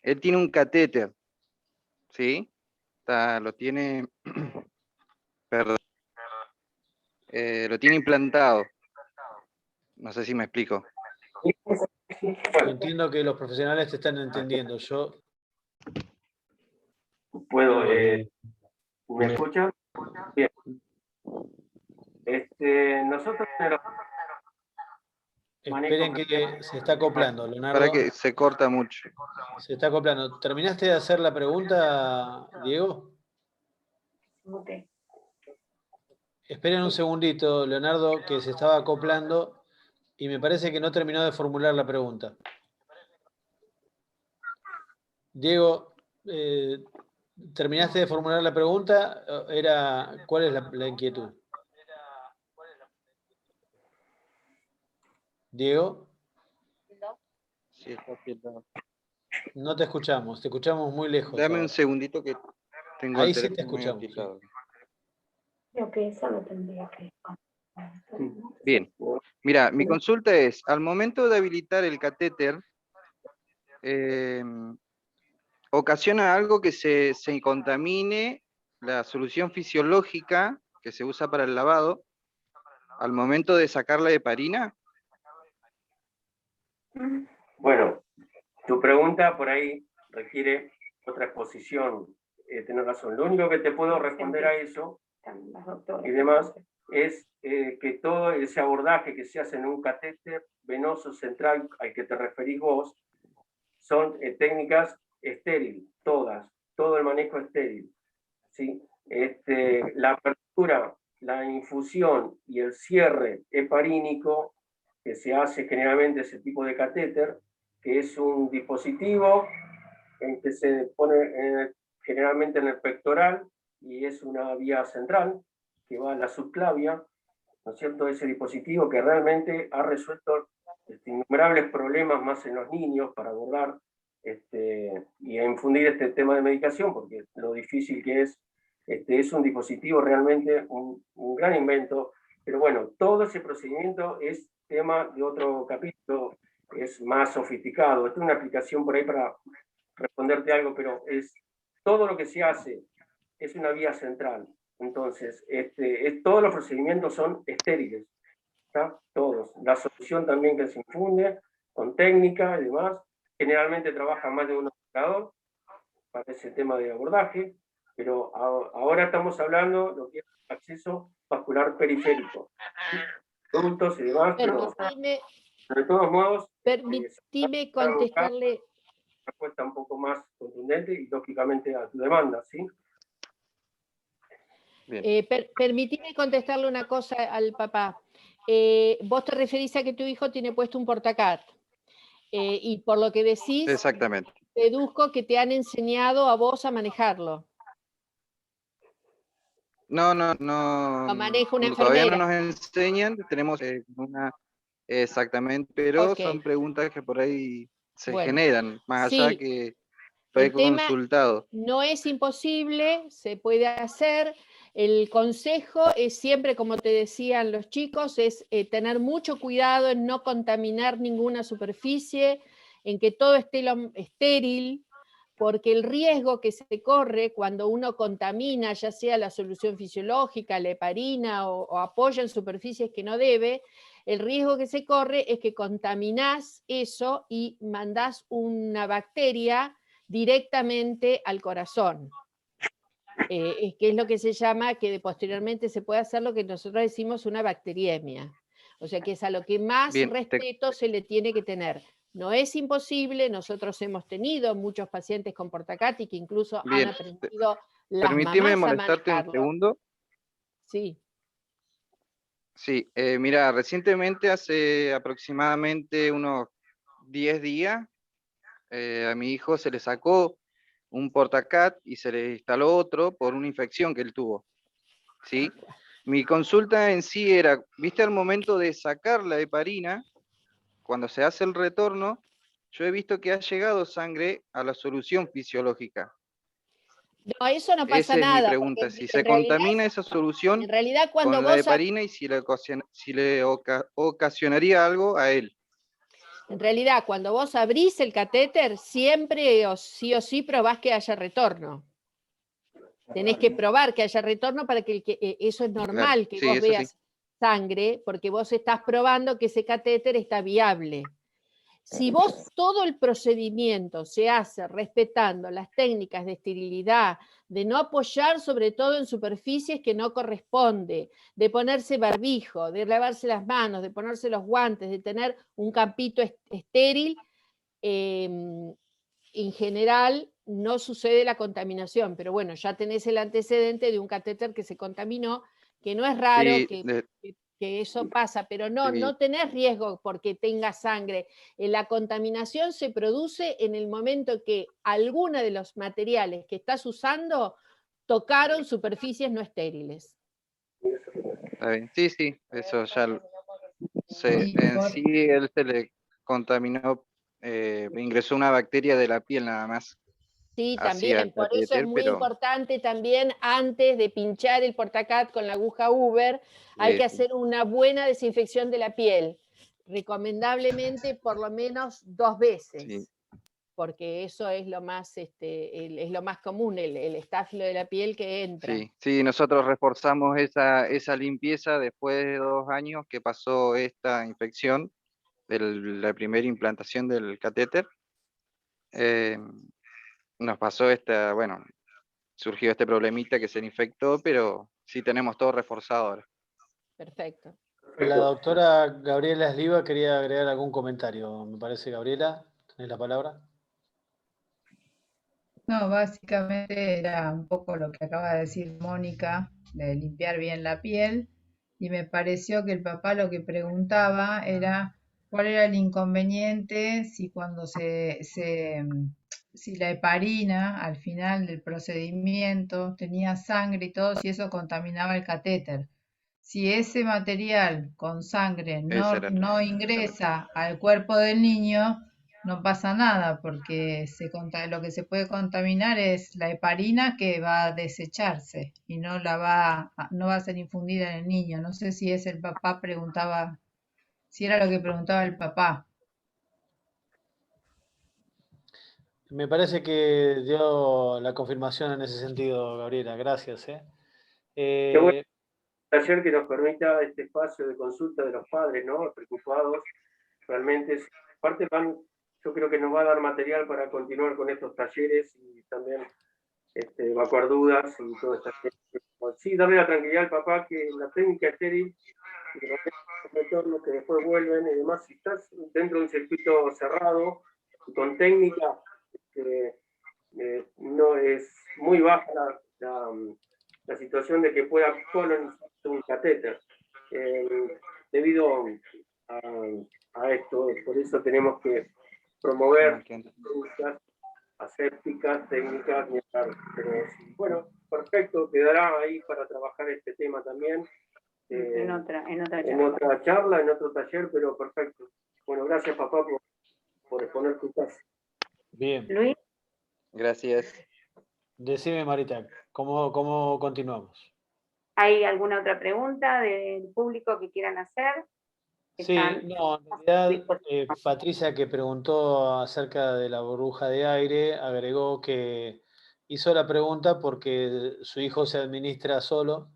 él tiene un catéter, ¿sí? Lo tiene, perdón, lo tiene implantado. No sé si me explico. Entiendo que los profesionales te están entendiendo. Yo puedo. ¿Me escuchan? Bien. Nosotros. Esperen que se está acoplando, Leonardo. Para que se corta mucho. Se está acoplando. ¿Terminaste de hacer la pregunta, Diego? Esperen un segundito, Leonardo, que se estaba acoplando y me parece que no terminó de formular la pregunta. Diego, ¿terminaste de formular la pregunta? ¿Cuál es la inquietud? Diego. Sí, está apretado. No te escuchamos muy lejos. Dame un segundito que tengo ahí el sí te teléfono muy escuchamos. aplicado. Creo que eso lo tendría que... Bien, mira, mi consulta es, al momento de habilitar el catéter, ocasiona algo que se contamine la solución fisiológica que se usa para el lavado al momento de sacar la heparina. Bueno, tu pregunta por ahí requiere otra exposición. Tienes razón. Lo único que te puedo responder a eso y demás es que todo ese abordaje que se hace en un catéter venoso central al que te referís vos son técnicas estériles, todo el manejo estéril, ¿sí? La apertura, la infusión y el cierre heparínico que se hace generalmente ese tipo de catéter, que es un dispositivo en que se pone generalmente en el pectoral y es una vía central que va a la subclavia, ¿no es cierto? Ese dispositivo que realmente ha resuelto innumerables problemas más en los niños para abordar y a infundir este tema de medicación, porque lo difícil que es un dispositivo realmente, un gran invento, pero bueno, todo ese procedimiento es tema de otro capítulo, es más sofisticado. Esta es una aplicación por ahí para responderte algo, pero es todo lo que se hace, es una vía central. Entonces, todos los procedimientos son estériles, ¿está? Todos. La solución también que se infunde, con técnica y demás, generalmente trabaja más de un operador para ese tema de abordaje, pero ahora estamos hablando de lo que es acceso vascular periférico, adultos y demás, pero de todos modos, permitime contestarle. Una respuesta un poco más contundente y lógicamente a tu demanda, ¿sí? Permitime contestarle una cosa al papá. Vos te referís a que tu hijo tiene puesto un portacat. Y por lo que decís, exactamente, deduzco que te han enseñado a vos a manejarlo. No maneja una todavía enfermera. no nos enseñan, tenemos exactamente, pero Okay. son preguntas que por ahí se Bueno, generan, más allá que fue el tema consultado. no es imposible, se puede hacer. El consejo es siempre, como te decían los chicos, es tener mucho cuidado en no contaminar ninguna superficie, en que todo esté estéril, porque el riesgo que se corre cuando uno contamina, ya sea la solución fisiológica, la heparina o apoya en superficies que no debe, el riesgo que se corre es que contaminás eso y mandás una bacteria directamente al corazón. Que es lo que se llama, que posteriormente se puede hacer lo que nosotros decimos una bacteriemia. O sea que es a lo que más respeto se le tiene que tener. No es imposible, nosotros hemos tenido muchos pacientes con portacati que incluso han aprendido las Permitime mamás a molestarte un manejarlo. segundo. Sí. Sí, mira, recientemente, hace aproximadamente unos 10 días, a mi hijo se le sacó un portacat y se le instaló otro por una infección que él tuvo. ¿Sí? Mi consulta en sí era, ¿viste al momento de sacar la heparina? Cuando se hace el retorno, yo he visto que ha llegado sangre a la solución fisiológica. No, eso no pasa Esa es nada. mi pregunta, si se contamina esa solución cuando con la heparina y si le ocasionaría algo a él. En realidad, cuando vos abrís el catéter, siempre sí o sí probás que haya retorno. Tenés que probar que haya retorno para que eso es normal, que vos veas sangre, porque vos estás probando que ese catéter está viable. Si vos todo el procedimiento se hace respetando las técnicas de esterilidad, de no apoyar sobre todo en superficies que no corresponde, de ponerse barbijo, de lavarse las manos, de ponerse los guantes, de tener un campito estéril, en general no sucede la contaminación, pero bueno, ya tenés el antecedente de un catéter que se contaminó, que no es raro que eso pasa, pero no tenés riesgo porque tenga sangre. La contaminación se produce en el momento que alguna de los materiales que estás usando tocaron superficies no estériles. Sí, eso ya en sí él se le contaminó, ingresó una bacteria de la piel nada más. Sí, también, por eso es muy importante también, antes de pinchar el portacat con la aguja Uber, hay que hacer una buena desinfección de la piel, recomendablemente por lo menos 2 veces, porque eso es lo más, es lo más común, el estáfilo de la piel que entra. Sí, nosotros reforzamos esa limpieza después de 2 años que pasó esta infección, de la primera implantación del catéter. Nos pasó surgió este problemita que se infectó, pero sí tenemos todo reforzado ahora. Perfecto. La doctora Gabriela Sliva quería agregar algún comentario, me parece. Gabriela, ¿tenés la palabra? No, básicamente era un poco lo que acaba de decir Mónica, de limpiar bien la piel, y me pareció que el papá lo que preguntaba era cuál era el inconveniente si cuando si la heparina al final del procedimiento tenía sangre y todo, si eso contaminaba el catéter. Si ese material con sangre no ingresa al cuerpo del niño, no pasa nada porque lo que se puede contaminar es la heparina que va a desecharse y no va a ser infundida en el niño. No sé si es el papá preguntaba, si era lo que preguntaba el papá. Me parece que dio la confirmación en ese sentido, Gabriela. Gracias. Qué bueno taller que nos permita este espacio de consulta de los padres, ¿no? Preocupados. Realmente, aparte yo creo que nos va a dar material para continuar con estos talleres y también evacuar dudas y todo esto. Sí, darle la tranquilidad al papá que la técnica estéril, los retornos que después vuelven y demás, si estás dentro de un circuito cerrado y con técnica, no es muy baja la situación de que pueda colonizar un catéter. Debido a esto, por eso tenemos que promover técnicas asépticas, técnicas, pero bueno, perfecto, quedará ahí para trabajar este tema también. En otra charla, en otro taller, pero perfecto. Bueno, gracias papá por exponer tu caso. Bien. Luis. Gracias. Decime, Marita, ¿cómo continuamos? ¿Hay alguna otra pregunta del público que quieran hacer? Sí, no, en realidad Patricia, que preguntó acerca de la burbuja de aire, agregó que hizo la pregunta porque su hijo se administra solo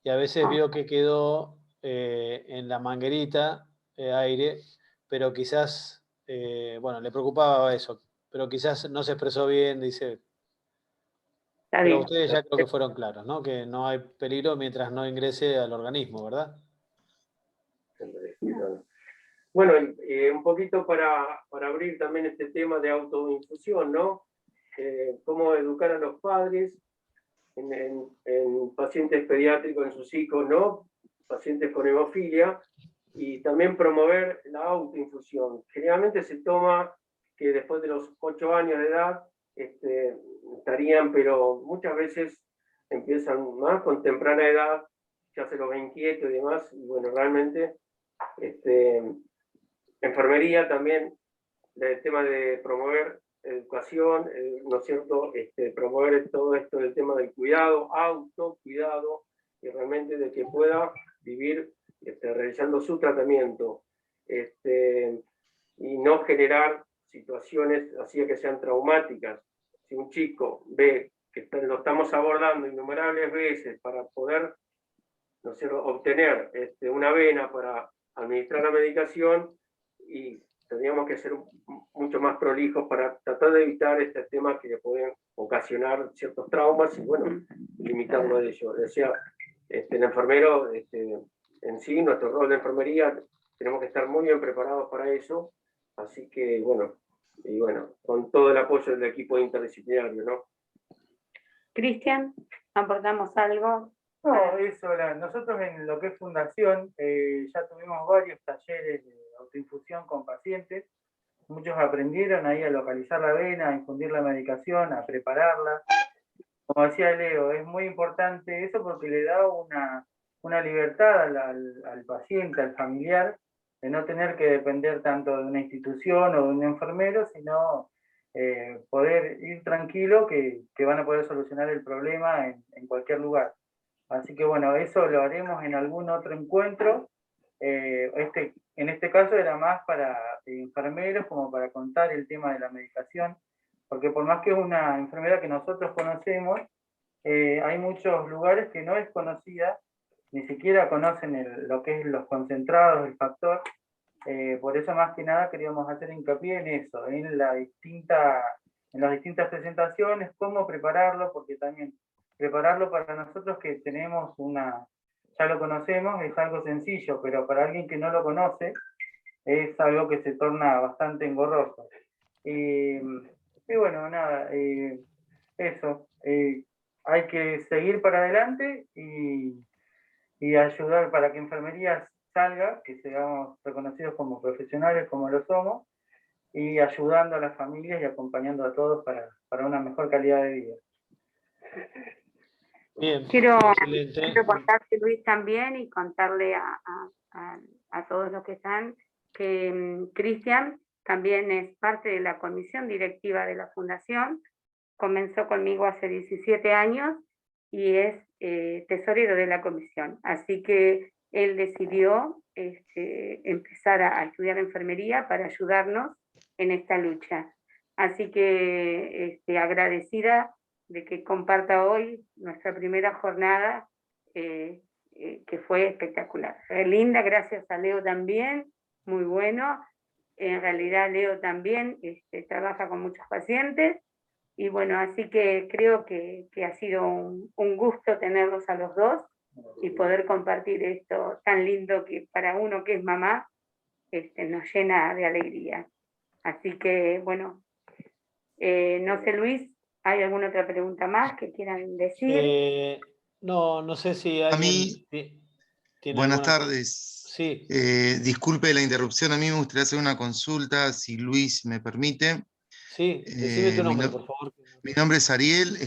y a veces vio que quedó en la manguerita de aire, pero quizás, bueno, le preocupaba eso, pero quizás no se expresó bien, dice. Pero ustedes ya creo que fueron claros, ¿no? Que no hay peligro mientras no ingrese al organismo, ¿verdad? Bueno, un poquito para abrir también este tema de autoinfusión, ¿no? Cómo educar a los padres en pacientes pediátricos, en sus hijos, ¿no? Pacientes con hemofilia, y también promover la autoinfusión. Generalmente se toma que después de los 8 años de edad estarían, pero muchas veces empiezan más con temprana edad, ya se los ven quietos y demás, y bueno, realmente enfermería también, el tema de promover educación, ¿no es cierto? Promover todo esto del tema del cuidado, autocuidado, y realmente de que pueda vivir realizando su tratamiento, y no generar situaciones así que sean traumáticas. Si un chico ve que lo estamos abordando innumerables veces para poder, ¿no es cierto?, obtener una vena para administrar la medicación, y tendríamos que ser mucho más prolijos para tratar de evitar estos temas que le pueden ocasionar ciertos traumas y, bueno, limitarlo de ello. Decía, el enfermero, en sí, nuestro rol de enfermería, tenemos que estar muy bien preparados para eso, así que, bueno, con todo el apoyo del equipo interdisciplinario, ¿no? Cristian, ¿aportamos algo? No, eso, nosotros en lo que es fundación ya tuvimos varios talleres de autoinfusión con pacientes. Muchos aprendieron ahí a localizar la vena, a infundir la medicación, a prepararla. Como decía Leo, es muy importante eso porque le da una libertad al paciente, al familiar, de no tener que depender tanto de una institución o de un enfermero, sino poder ir tranquilo que van a poder solucionar el problema en cualquier lugar. Así que bueno, eso lo haremos en algún otro encuentro. En este caso era más para enfermeros, como para contar el tema de la medicación, porque por más que es una enfermedad que nosotros conocemos, hay muchos lugares que no es conocida, ni siquiera conocen lo que es los concentrados, el factor. Por eso más que nada queríamos hacer hincapié en eso, en las distintas presentaciones, cómo prepararlo, porque también prepararlo para nosotros que tenemos ya lo conocemos, es algo sencillo, pero para alguien que no lo conoce, es algo que se torna bastante engorroso. Y bueno, nada, eso. Hay que seguir para adelante y ayudar para que enfermería salga, que seamos reconocidos como profesionales como lo somos, y ayudando a las familias y acompañando a todos para una mejor calidad de vida. Bien, quiero contarte, Luis, también, y contarle a todos los que están, que Cristian también es parte de la comisión directiva de la Fundación, comenzó conmigo hace 17 años y es tesorero de la comisión. Así que él decidió empezar a estudiar enfermería para ayudarnos en esta lucha. Así que agradecida de que comparta hoy nuestra primera jornada, que fue espectacular. Linda, gracias a Leo también, muy bueno. En realidad Leo también trabaja con muchos pacientes, y bueno, así que creo que ha sido un gusto tenerlos a los dos y poder compartir esto tan lindo que para uno que es mamá nos llena de alegría. Así que bueno, no sé, Luis, ¿hay alguna otra pregunta más que quieran decir? No sé si A alguien mí, tiene buenas alguna... tardes. Sí. Disculpe la interrupción, a mí me gustaría hacer una consulta, si Luis me permite. Sí, decime tu nombre, por favor. Mi nombre es Ariel,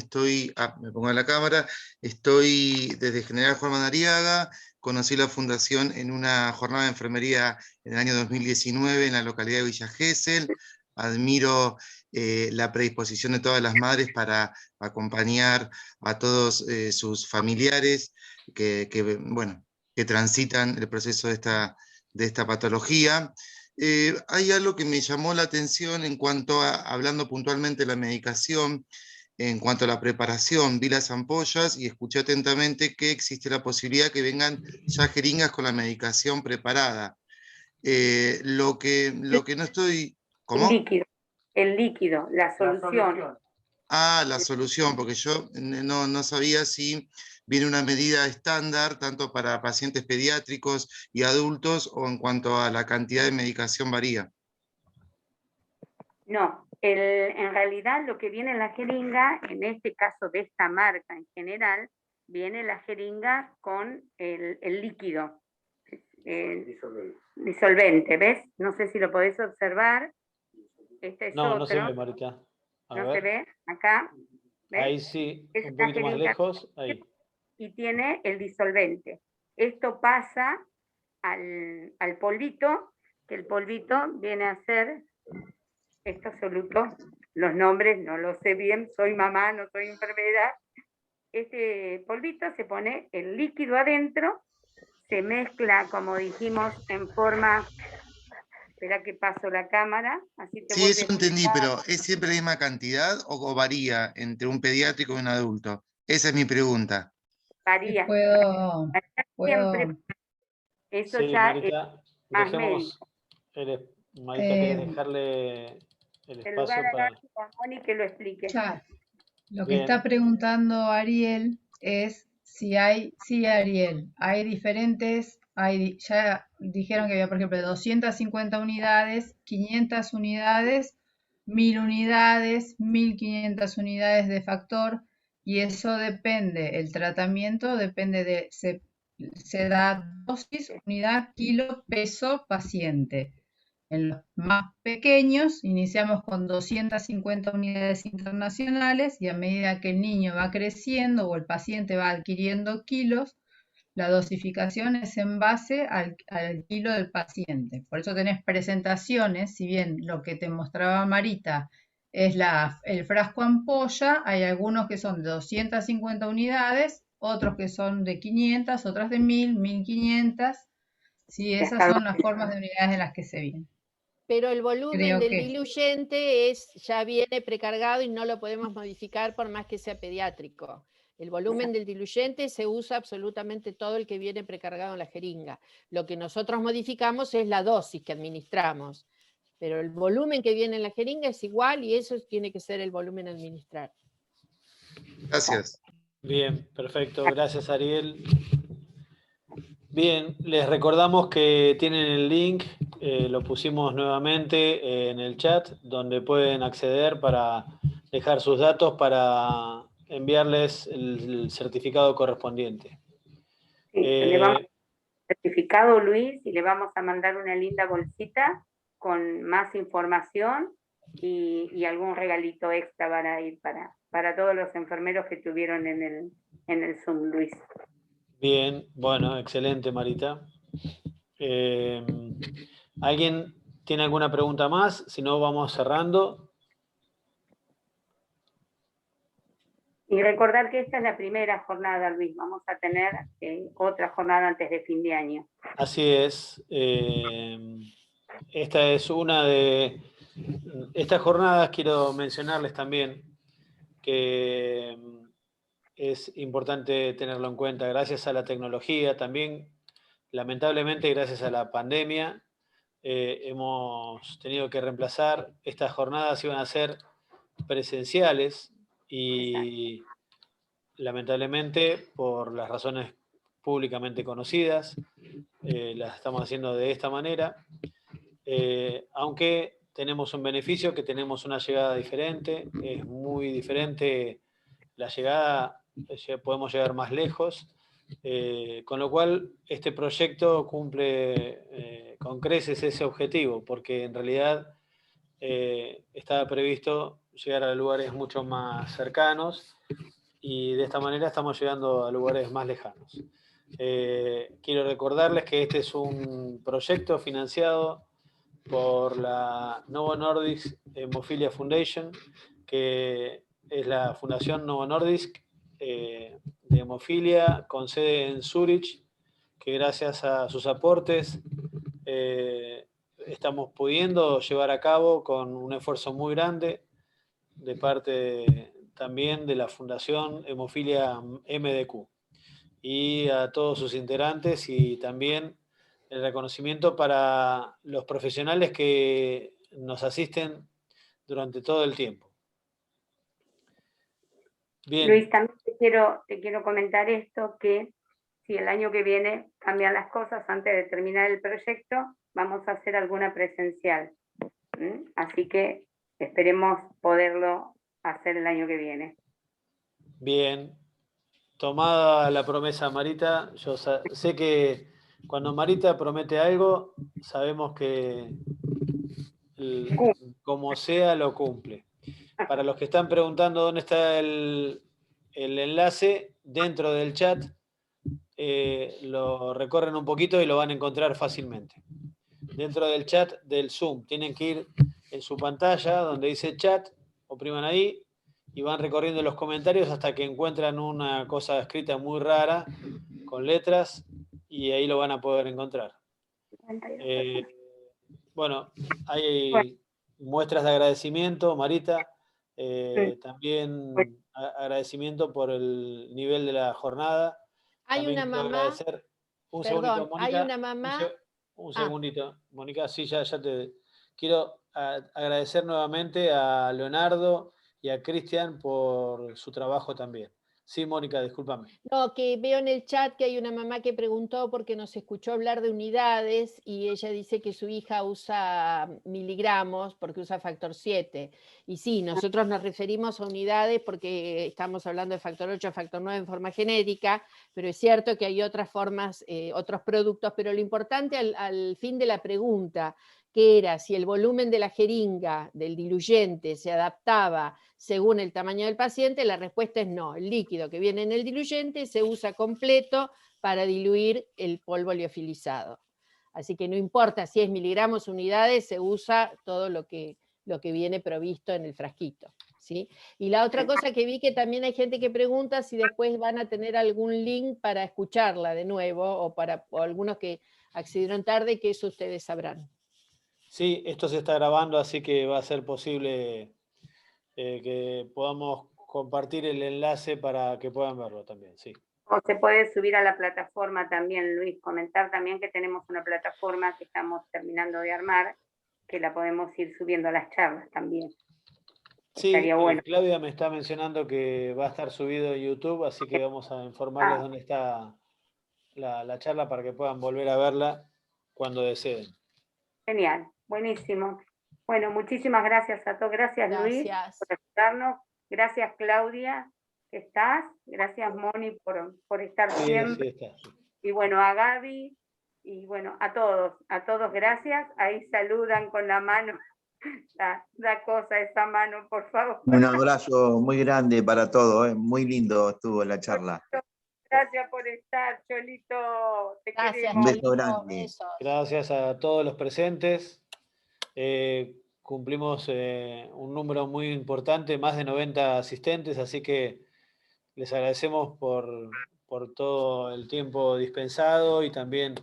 me pongo en la cámara, estoy desde General Juan Madariaga, conocí la fundación en una jornada de enfermería en el año 2019 en la localidad de Villa Gesell. Admiro la predisposición de todas las madres para acompañar a todos sus familiares que transitan el proceso de esta patología. Hay algo que me llamó la atención en cuanto a, hablando puntualmente de la medicación, en cuanto a la preparación. Vi las ampollas y escuché atentamente que existe la posibilidad que vengan ya jeringas con la medicación preparada. Lo que no estoy... ¿Cómo? El líquido, la solución. La solución, porque yo no sabía si viene una medida estándar tanto para pacientes pediátricos y adultos, o en cuanto a la cantidad de medicación varía. No, en realidad lo que viene en la jeringa, en este caso de esta marca en general, viene la jeringa con el líquido disolvente, ¿ves? No sé si lo podés observar. Este es no se otro. ve, Marita. ¿No se ve? Acá. ¿Ves? Ahí sí, Es un una poquito más jeringa lejos. Ahí. y tiene el disolvente. Esto pasa al polvito, que el polvito viene a ser estos solutos. Los nombres no los sé bien, soy mamá, no soy enfermera. Este polvito se pone el líquido adentro, se mezcla, como dijimos, en forma... Espera que paso la cámara, así te Sí, vuelve eso a entendí, explicar. pero ¿es siempre la misma cantidad o varía entre un pediátrico y un adulto? Esa es mi pregunta. Varía. ¿Puedo? Siempre. Eso Sí, ya Marita, es más dejemos... médico. Marita, ¿querés dejarle el En lugar espacio de para...? a Moni que lo explique. Ya. Lo que Bien. está preguntando Ariel es si hay, sí, Ariel, hay diferentes, ya dijeron que había, por ejemplo, 250 unidades, 500 unidades, 1000 unidades, 1500 unidades de factor, y eso depende, el tratamiento depende de, se da dosis, unidad, kilo, peso, paciente. En los más pequeños iniciamos con 250 unidades internacionales, y a medida que el niño va creciendo o el paciente va adquiriendo kilos, la dosificación es en base al kilo del paciente. Por eso tenés presentaciones, si bien lo que te mostraba Marita es el frasco ampolla, hay algunos que son de 250 unidades, otros que son de 500, otras de 1000, 1500. Sí, esas son las formas de unidades en las que se vienen. Pero el volumen Creo del que diluyente ya viene precargado y no lo podemos modificar por más que sea pediátrico. El volumen del diluyente se usa absolutamente todo el que viene precargado en la jeringa. Lo que nosotros modificamos es la dosis que administramos. Pero el volumen que viene en la jeringa es igual y eso tiene que ser el volumen a administrar. Gracias. Bien, perfecto. Gracias, Ariel. Bien, les recordamos que tienen el link, lo pusimos nuevamente en el chat, donde pueden acceder para dejar sus datos para enviarles el certificado correspondiente. Sí, le vamos a dar el certificado, Luis, y le vamos a mandar una linda bolsita con más información y algún regalito extra para ir para todos los enfermeros que tuvieron en el Zoom, Luis. Bien, bueno, excelente, Marita. ¿Alguien ¿Tiene alguna pregunta más? Si no, vamos cerrando. Y recordar que esta es la primera jornada, Luis. Vamos a tener otra jornada antes de fin de año. Así es. Esta es una de... Estas jornadas quiero mencionarles también que es importante tenerlo en cuenta. Gracias a la tecnología, también, lamentablemente, gracias a la pandemia, hemos tenido que reemplazar. Estas jornadas iban a ser presenciales y lamentablemente, por las razones públicamente conocidas, las estamos haciendo de esta manera, aunque tenemos un beneficio, que tenemos una llegada diferente, es muy diferente la llegada, podemos llegar más lejos, con lo cual este proyecto cumple con creces ese objetivo, porque en realidad estaba previsto llegar a lugares mucho más cercanos y de esta manera estamos llegando a lugares más lejanos. Quiero recordarles que este es un proyecto financiado por la Novo Nordisk Hemophilia Foundation, que es la Fundación Novo Nordisk de hemofilia con sede en Zúrich, que gracias a sus aportes estamos pudiendo llevar a cabo con un esfuerzo muy grande de parte también de la Fundación Hemofilia MDQ y a todos sus integrantes, y también el reconocimiento para los profesionales que nos asisten durante todo el tiempo. Bien. Luis, también te quiero comentar esto, que si el año que viene cambian las cosas, antes de terminar el proyecto, vamos a hacer alguna presencial. Así que esperemos poderlo hacer el año que viene. Bien. Tomada la promesa, Marita, yo sé que cuando Marita promete algo, sabemos que como sea lo cumple. Para los que están preguntando dónde está el enlace, dentro del chat lo recorren un poquito y lo van a encontrar fácilmente. Dentro del chat del Zoom, tienen que ir en su pantalla donde dice chat, opriman ahí y van recorriendo los comentarios hasta que encuentran una cosa escrita muy rara con letras y ahí lo van a poder encontrar. Bueno, hay muestras de agradecimiento, Marita, también agradecimiento por el nivel de la jornada. Hay también una mamá, un perdón, segundito, Mónica, hay una mamá. un segundito, Mónica, sí, ya te... Quiero agradecer nuevamente a Leonardo y a Cristian por su trabajo también. Sí, Mónica, discúlpame. No, que veo en el chat que hay una mamá que preguntó porque nos escuchó hablar de unidades y ella dice que su hija usa miligramos porque usa factor 7. Y sí, nosotros nos referimos a unidades porque estamos hablando de factor 8, factor 9 en forma genérica, pero es cierto que hay otras formas, otros productos, pero lo importante al fin de la pregunta, que era si el volumen de la jeringa, del diluyente, se adaptaba según el tamaño del paciente, la respuesta es no. El líquido que viene en el diluyente se usa completo para diluir el polvo liofilizado. Así que no importa si es miligramos, unidades, se usa todo lo que viene provisto en el frasquito, ¿sí? Y la otra cosa que vi, que también hay gente que pregunta si después van a tener algún link para escucharla de nuevo, o algunos que accedieron tarde, que eso ustedes sabrán. Sí, esto se está grabando, así que va a ser posible que podamos compartir el enlace para que puedan verlo también, sí. O se puede subir a la plataforma también, Luis, comentar también que tenemos una plataforma que estamos terminando de armar, que la podemos ir subiendo a las charlas también. Sí, estaría bueno. Claudia me está mencionando que va a estar subido en YouTube, así que vamos a informarles dónde está la charla para que puedan volver a verla cuando deseen. Genial, buenísimo. Bueno, muchísimas gracias a todos. Gracias, Luis, por ayudarnos. Gracias, Claudia, que estás. Gracias, Moni, por estar siempre. Sí, está. Y bueno, a Gaby, y bueno, a todos gracias. Ahí saludan con la mano. Da cosa esa mano, por favor. Un abrazo muy grande para todos, muy lindo estuvo la charla. Gracias por estar, Cholito. Te Gracias, un beso grande. Gracias a todos los presentes. cumplimos un número muy importante, más de 90 asistentes, así que les agradecemos por todo el tiempo dispensado y también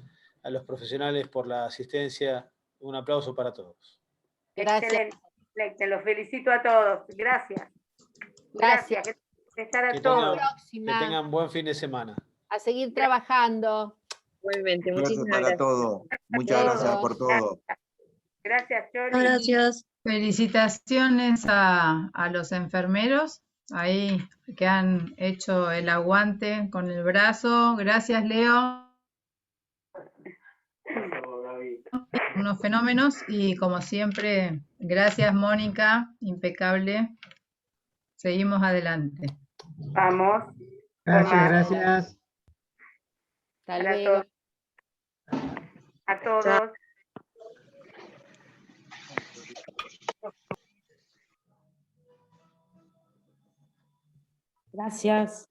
a los profesionales por la asistencia. Un aplauso para todos. Gracias. Excelente, los felicito a todos. Gracias. Gracias. Que tengan buen fin de semana. A seguir trabajando. Igualmente, Gracias muchísimas para gracias. todo. Muchas gracias por todo. Gracias, Choli. Gracias. Felicitaciones a los enfermeros ahí que han hecho el aguante con el brazo. Gracias, Leo. Unos fenómenos y como siempre, gracias, Mónica, impecable. Seguimos adelante. Vamos. Gracias. Hasta luego. A todos. Gracias.